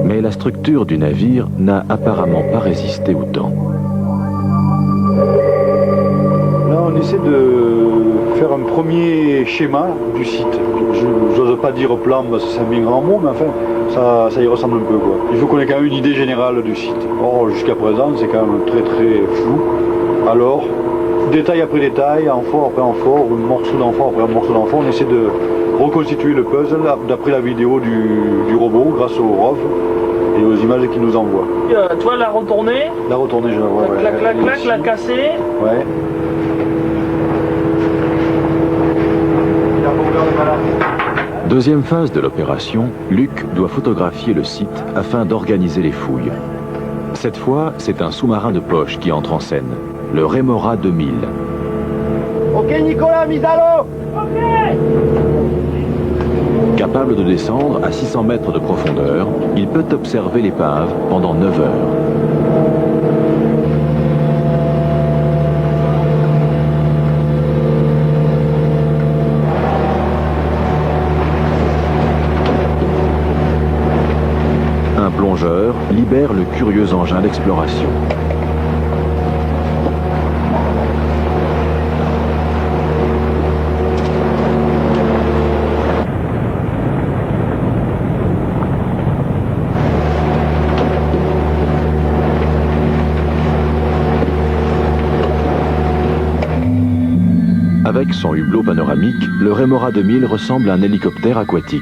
[SPEAKER 3] Mais la structure du navire n'a apparemment pas résisté au temps.
[SPEAKER 18] Là, on essaie de faire un premier schéma du site. Je n'ose pas dire plan parce que c'est un bien grand mot, mais enfin, ça y ressemble un peu, quoi. Il faut qu'on ait quand même une idée générale du site. Or, jusqu'à présent, c'est quand même très très flou. Alors, détail après détail, amphore après amphore, un morceau d'amphore après un morceau d'amphore, on essaie de reconstituer le puzzle d'après la vidéo du robot grâce au ROV et aux images qu'il nous envoie.
[SPEAKER 11] Toi, la retournée?
[SPEAKER 18] La retournée, je la vois.
[SPEAKER 11] Clac, clac, clac, la casser.
[SPEAKER 18] Ouais.
[SPEAKER 3] Deuxième phase de l'opération, Luc doit photographier le site afin d'organiser les fouilles. Cette fois, c'est un sous-marin de poche qui entre en scène, le Remora 2000.
[SPEAKER 17] Ok Nicolas, mise à l'eau. Ok.
[SPEAKER 3] Capable de descendre à 600 mètres de profondeur, il peut observer l'épave pendant 9 heures. Un plongeur libère le curieux engin d'exploration. Avec son hublot panoramique, le Remora 2000 ressemble à un hélicoptère aquatique.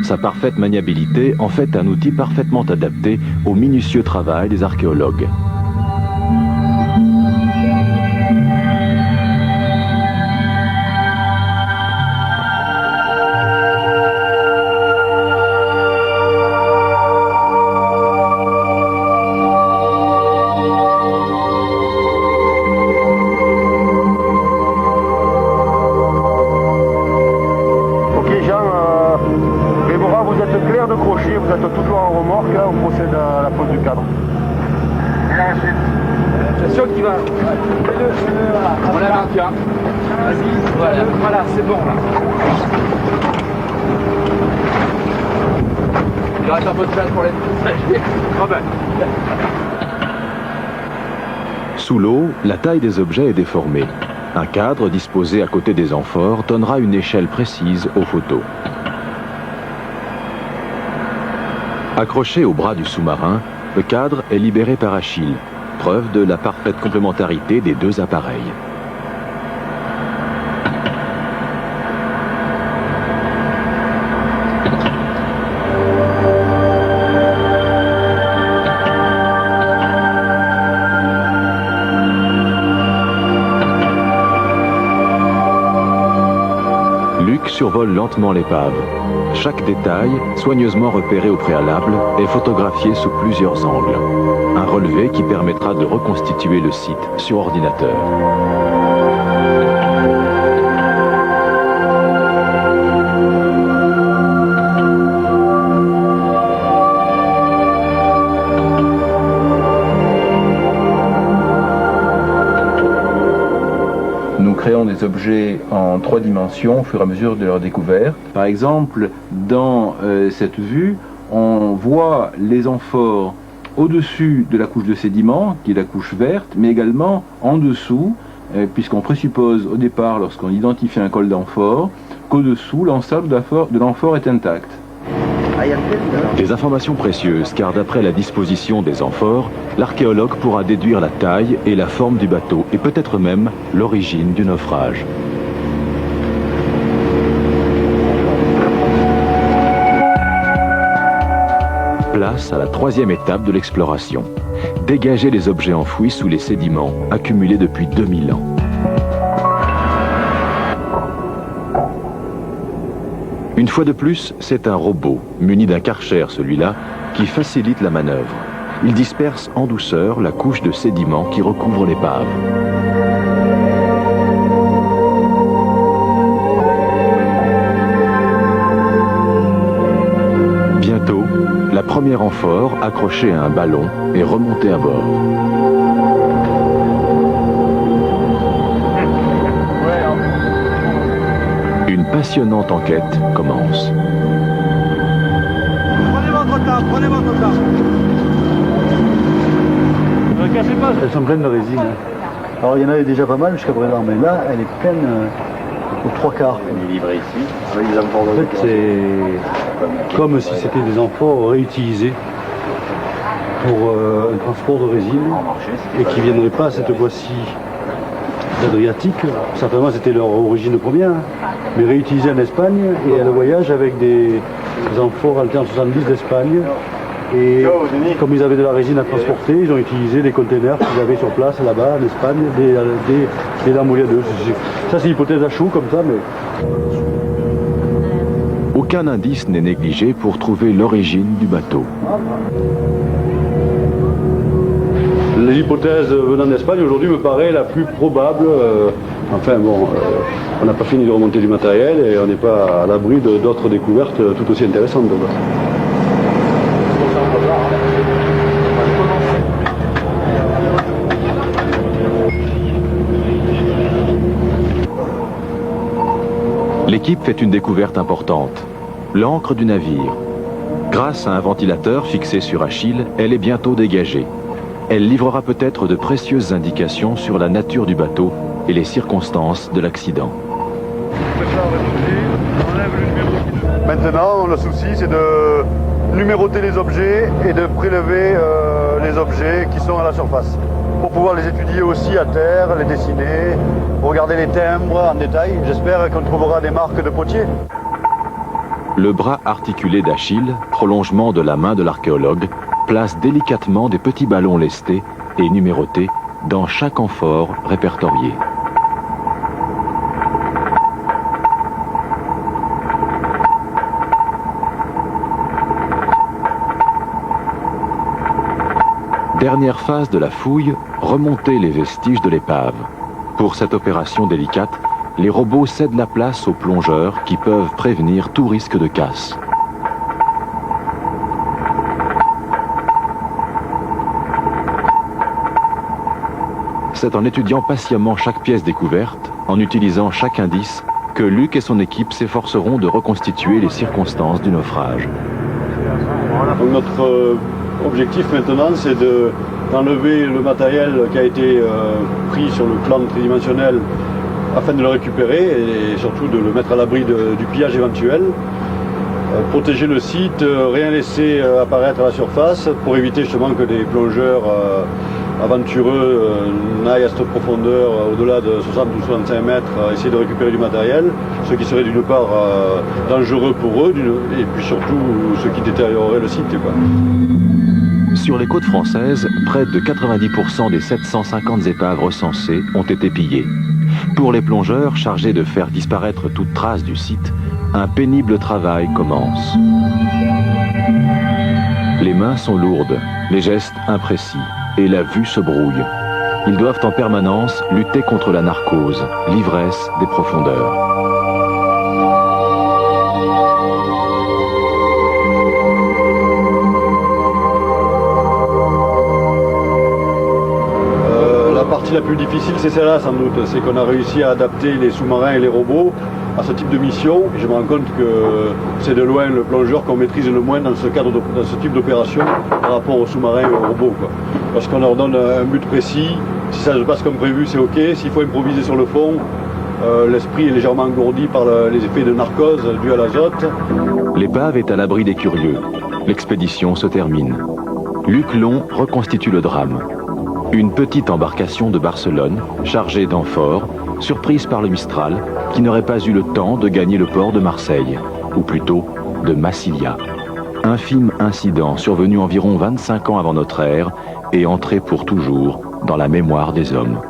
[SPEAKER 3] Sa parfaite maniabilité en fait un outil parfaitement adapté au minutieux travail des archéologues.
[SPEAKER 17] Voilà, c'est bon là. Il reste un peu de place pour les
[SPEAKER 3] Sous l'eau, la taille des objets est déformée. Un cadre disposé à côté des amphores donnera une échelle précise aux photos. Accroché au bras du sous-marin, le cadre est libéré par Achille, preuve de la parfaite complémentarité des 2 appareils. Luc survole lentement l'épave. Chaque détail, soigneusement repéré au préalable, est photographié sous plusieurs angles. Un relevé qui permettra de reconstituer le site sur ordinateur.
[SPEAKER 19] Nous créons des objets en 3 dimensions au fur et à mesure de leur découverte. Par exemple, dans cette vue, on voit les amphores au-dessus de la couche de sédiments, qui est la couche verte, mais également en dessous, puisqu'on présuppose au départ, lorsqu'on identifie un col d'amphore, qu'au-dessous, l'ensemble de l'amphore est intact.
[SPEAKER 3] Des informations précieuses, car d'après la disposition des amphores, l'archéologue pourra déduire la taille et la forme du bateau, et peut-être même l'origine du naufrage. Place à la 3e étape de l'exploration. Dégager les objets enfouis sous les sédiments accumulés depuis 2000 ans. Une fois de plus, c'est un robot, muni d'un Karcher celui-là, qui facilite la manœuvre. Il disperse en douceur la couche de sédiments qui recouvre l'épave. Bientôt, la première amphore, accrochée à un ballon, est remontée à bord. Une passionnante enquête commence.
[SPEAKER 18] Prenez votre temps, prenez votre temps. Elles sont pleines de résine. Alors il y en avait déjà pas mal jusqu'à présent, mais là elle est pleine aux 3/4. Elle est livrée ici. En fait c'est comme si c'était des amphores réutilisés pour un transport de résine et qui ne viendraient pas cette fois-ci d'Adriatique. Certainement c'était leur origine première, mais réutilisés en Espagne et elle voyage avec des amphores Altéan 70 d'Espagne. Et comme ils avaient de la résine à transporter, ils ont utilisé des containers qu'ils avaient sur place là-bas en Espagne, des Lamoulia 2. Ça c'est l'hypothèse à chaud comme ça, mais...
[SPEAKER 3] Aucun indice n'est négligé pour trouver l'origine du bateau.
[SPEAKER 18] L'hypothèse venant d'Espagne aujourd'hui me paraît la plus probable. Enfin bon, on n'a pas fini de remonter du matériel et on n'est pas à l'abri d'autres découvertes tout aussi intéressantes.
[SPEAKER 3] L'équipe fait une découverte importante, l'ancre du navire. Grâce à un ventilateur fixé sur Achille, elle est bientôt dégagée. Elle livrera peut-être de précieuses indications sur la nature du bateau et les circonstances de l'accident.
[SPEAKER 18] Maintenant, le souci c'est de numéroter les objets et de prélever les objets qui sont à la surface, pour pouvoir les étudier aussi à terre, les dessiner, regarder les timbres en détail. J'espère qu'on trouvera des marques de potier.
[SPEAKER 3] Le bras articulé d'Achille, prolongement de la main de l'archéologue, place délicatement des petits ballons lestés et numérotés dans chaque amphore répertorié. Dernière phase de la fouille, remonter les vestiges de l'épave. Pour cette opération délicate, les robots cèdent la place aux plongeurs qui peuvent prévenir tout risque de casse. C'est en étudiant patiemment chaque pièce découverte, en utilisant chaque indice, que Luc et son équipe s'efforceront de reconstituer les circonstances du naufrage.
[SPEAKER 18] Donc notre objectif maintenant, c'est d'enlever le matériel qui a été pris sur le plan tridimensionnel afin de le récupérer et surtout de le mettre à l'abri du pillage éventuel. Protéger le site, rien laisser apparaître à la surface pour éviter justement que des plongeurs aventureux n'aillent à cette profondeur au-delà de 60 ou 65 mètres essayer de récupérer du matériel, ce qui serait d'une part dangereux pour eux et puis surtout ce qui détériorerait le site, quoi.
[SPEAKER 3] Sur les côtes françaises, près de 90% des 750 épaves recensées ont été pillées. Pour les plongeurs chargés de faire disparaître toute trace du site, un pénible travail commence. Les mains sont lourdes, les gestes imprécis et la vue se brouille. Ils doivent en permanence lutter contre la narcose, l'ivresse des profondeurs.
[SPEAKER 18] La plus difficile, c'est celle-là sans doute, c'est qu'on a réussi à adapter les sous-marins et les robots à ce type de mission. Et je me rends compte que c'est de loin le plongeur qu'on maîtrise le moins dans ce cadre, dans ce type d'opération par rapport aux sous-marins et aux robots, quoi. Parce qu'on leur donne un but précis, si ça se passe comme prévu, c'est ok. S'il faut improviser sur le fond, l'esprit est légèrement engourdi par les effets de narcose dus à l'azote.
[SPEAKER 3] L'épave est à l'abri des curieux. L'expédition se termine. Luc Long reconstitue le drame. Une petite embarcation de Barcelone, chargée d'amphores, surprise par le Mistral, qui n'aurait pas eu le temps de gagner le port de Marseille, ou plutôt de Massilia. Infime incident survenu environ 25 ans avant notre ère et entré pour toujours dans la mémoire des hommes.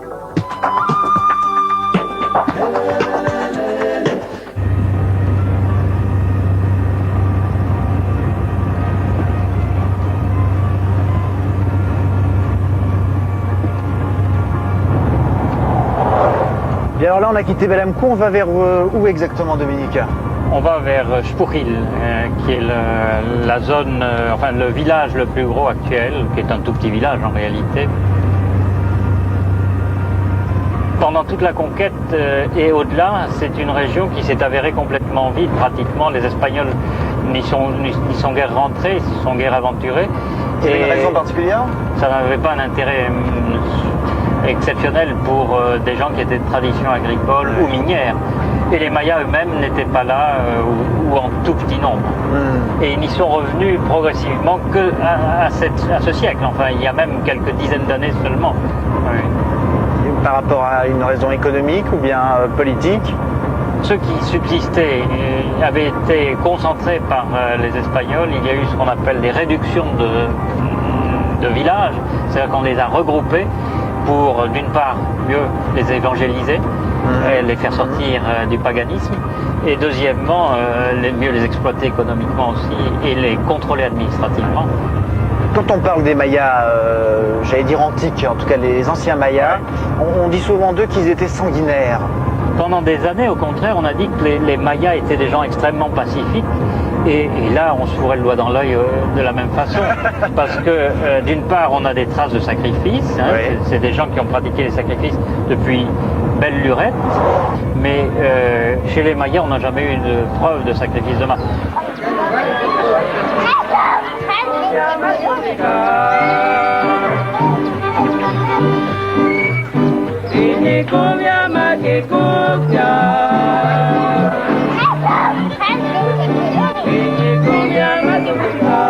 [SPEAKER 1] Et alors là, on a quitté Balamkou, on va vers où exactement, Dominique?
[SPEAKER 2] On va vers Spoukhil, qui est la zone, enfin le village le plus gros actuel, qui est un tout petit village en réalité. Pendant toute la conquête et au-delà, c'est une région qui s'est avérée complètement vide. Pratiquement, les Espagnols n'y sont guère rentrés, ils se sont guère aventurés.
[SPEAKER 1] C'est une raison particulière?
[SPEAKER 2] Ça n'avait pas un intérêt exceptionnel pour des gens qui étaient de tradition agricole ou minière. Et les Mayas eux-mêmes n'étaient pas là ou en tout petit nombre. Et ils n'y sont revenus progressivement qu'à ce siècle. Enfin, il y a même quelques dizaines d'années seulement. Oui.
[SPEAKER 1] Par rapport à une raison économique ou bien politique?
[SPEAKER 2] Ceux qui subsistaient avaient été concentrés par les Espagnols. Il y a eu ce qu'on appelle des réductions de villages. C'est-à-dire qu'on les a regroupés pour, d'une part, mieux les évangéliser, et les faire sortir du paganisme, et deuxièmement, mieux les exploiter économiquement aussi, et les contrôler administrativement.
[SPEAKER 1] Quand on parle des Mayas, j'allais dire antiques, en tout cas les anciens Mayas, on dit souvent d'eux qu'ils étaient sanguinaires.
[SPEAKER 2] Pendant des années, au contraire, on a dit que les Mayas étaient des gens extrêmement pacifiques. Et là, on se fourrait le doigt dans l'œil de la même façon. Parce que, d'une part, on a des traces de sacrifices. Hein, oui. C'est des gens qui ont pratiqué les sacrifices depuis belle lurette. Mais chez les Mayas, on n'a jamais eu de preuve de sacrifice de masse.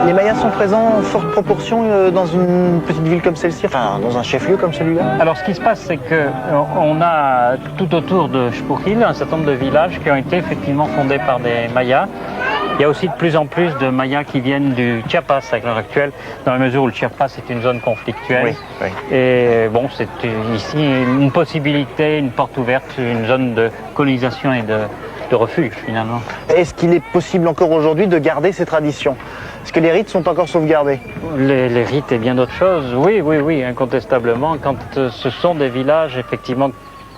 [SPEAKER 1] Les Mayas sont présents en forte proportion dans une petite ville comme celle-ci, enfin dans un chef-lieu comme celui-là?
[SPEAKER 2] Alors ce qui se passe, c'est qu'on a tout autour de Spoukhil un certain nombre de villages qui ont été effectivement fondés par des Mayas. Il y a aussi de plus en plus de Mayas qui viennent du Chiapas à l'heure actuelle, dans la mesure où le Chiapas est une zone conflictuelle.
[SPEAKER 1] Oui, oui.
[SPEAKER 2] Et bon, c'est ici une possibilité, une porte ouverte, une zone de colonisation et de refuge finalement.
[SPEAKER 1] Est-ce qu'il est possible encore aujourd'hui de garder ces traditions? Est-ce que les rites sont encore sauvegardés?
[SPEAKER 2] Les rites et bien d'autres choses, oui, incontestablement. Quand ce sont des villages effectivement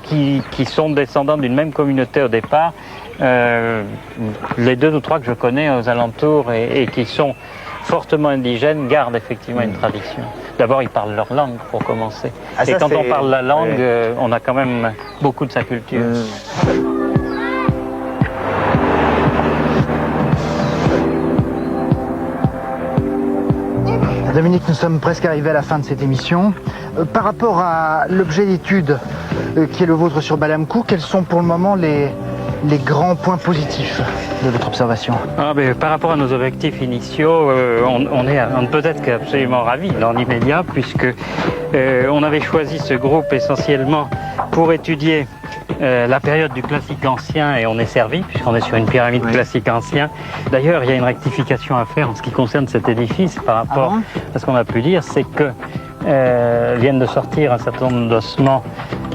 [SPEAKER 2] qui sont descendants d'une même communauté au départ, les 2 ou 3 que je connais aux alentours et qui sont fortement indigènes gardent effectivement une tradition. D'abord, ils parlent leur langue pour commencer. Et quand on parle la langue, on a quand même beaucoup de sa culture.
[SPEAKER 1] Dominique, nous sommes presque arrivés à la fin de cette émission. Par rapport à l'objet d'étude qui est le vôtre sur Balamkou, quels sont pour le moment les grands points positifs de votre observation?
[SPEAKER 2] Par rapport à nos objectifs initiaux, on est peut-être qu'absolument ravis dans l'immédiat, puisque on avait choisi ce groupe essentiellement pour étudier la période du classique ancien, et on est servi puisqu'on est sur une pyramide classique ancien. D'ailleurs, il y a une rectification à faire en ce qui concerne cet édifice par rapport à ce qu'on a pu dire, c'est que viennent de sortir un certain nombre d'ossements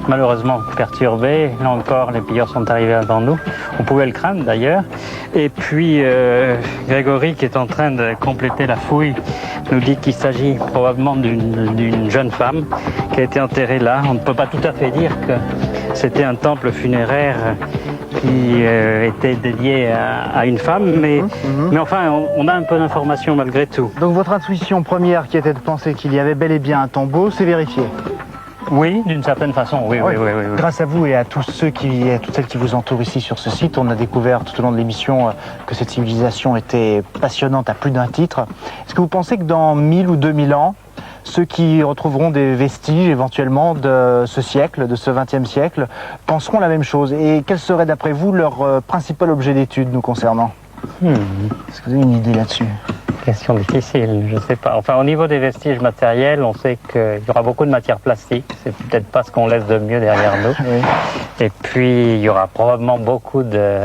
[SPEAKER 2] malheureusement perturbés. Là encore, les pilleurs sont arrivés avant nous. On pouvait le craindre d'ailleurs. Et puis, Grégory, qui est en train de compléter la fouille, nous dit qu'il s'agit probablement d'une jeune femme qui a été enterrée là. On ne peut pas tout à fait dire que c'était un temple funéraire qui était dédié à une femme, mais enfin, on a un peu d'informations malgré tout.
[SPEAKER 1] Donc votre intuition première, qui était de penser qu'il y avait bel et bien un tombeau, c'est vérifié?
[SPEAKER 2] Oui, d'une certaine façon, oui.
[SPEAKER 1] Grâce à vous et à toutes celles qui vous entourent ici sur ce site, on a découvert tout au long de l'émission que cette civilisation était passionnante à plus d'un titre. Est-ce que vous pensez que dans 1000 ou 2000 ans, ceux qui retrouveront des vestiges éventuellement de ce siècle, de ce XXe siècle, penseront la même chose? Et quel serait d'après vous leur principal objet d'étude nous concernant? Est-ce que vous avez une idée là-dessus?
[SPEAKER 2] question difficile, je ne sais pas. Enfin, au niveau des vestiges matériels, on sait qu'il y aura beaucoup de matière plastique. C'est peut-être pas ce qu'on laisse de mieux derrière nous. Oui. Et puis, il y aura probablement beaucoup de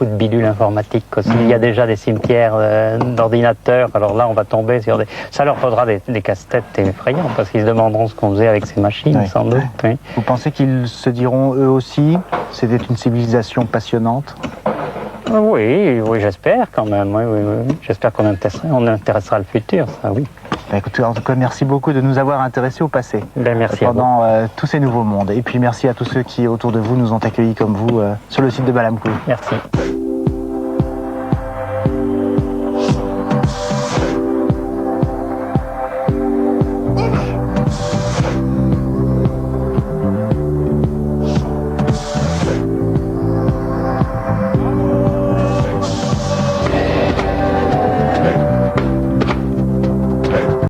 [SPEAKER 2] bidules informatiques aussi. Il y a déjà des cimetières d'ordinateurs. Alors là, on va tomber sur des... Ça leur faudra des casse-têtes effrayants parce qu'ils se demanderont ce qu'on faisait avec ces machines, sans doute. Oui.
[SPEAKER 20] Vous pensez qu'ils se diront eux aussi, c'était une civilisation passionnante?
[SPEAKER 2] Oui, j'espère quand même. Oui. J'espère qu'on intéressera le futur, ça, oui.
[SPEAKER 20] Écoutez, en tout cas, merci beaucoup de nous avoir intéressés au passé.
[SPEAKER 2] Merci
[SPEAKER 20] pendant tous ces nouveaux mondes. Et puis merci à tous ceux qui, autour de vous, nous ont accueillis comme vous sur le site de Balamkou.
[SPEAKER 2] Merci.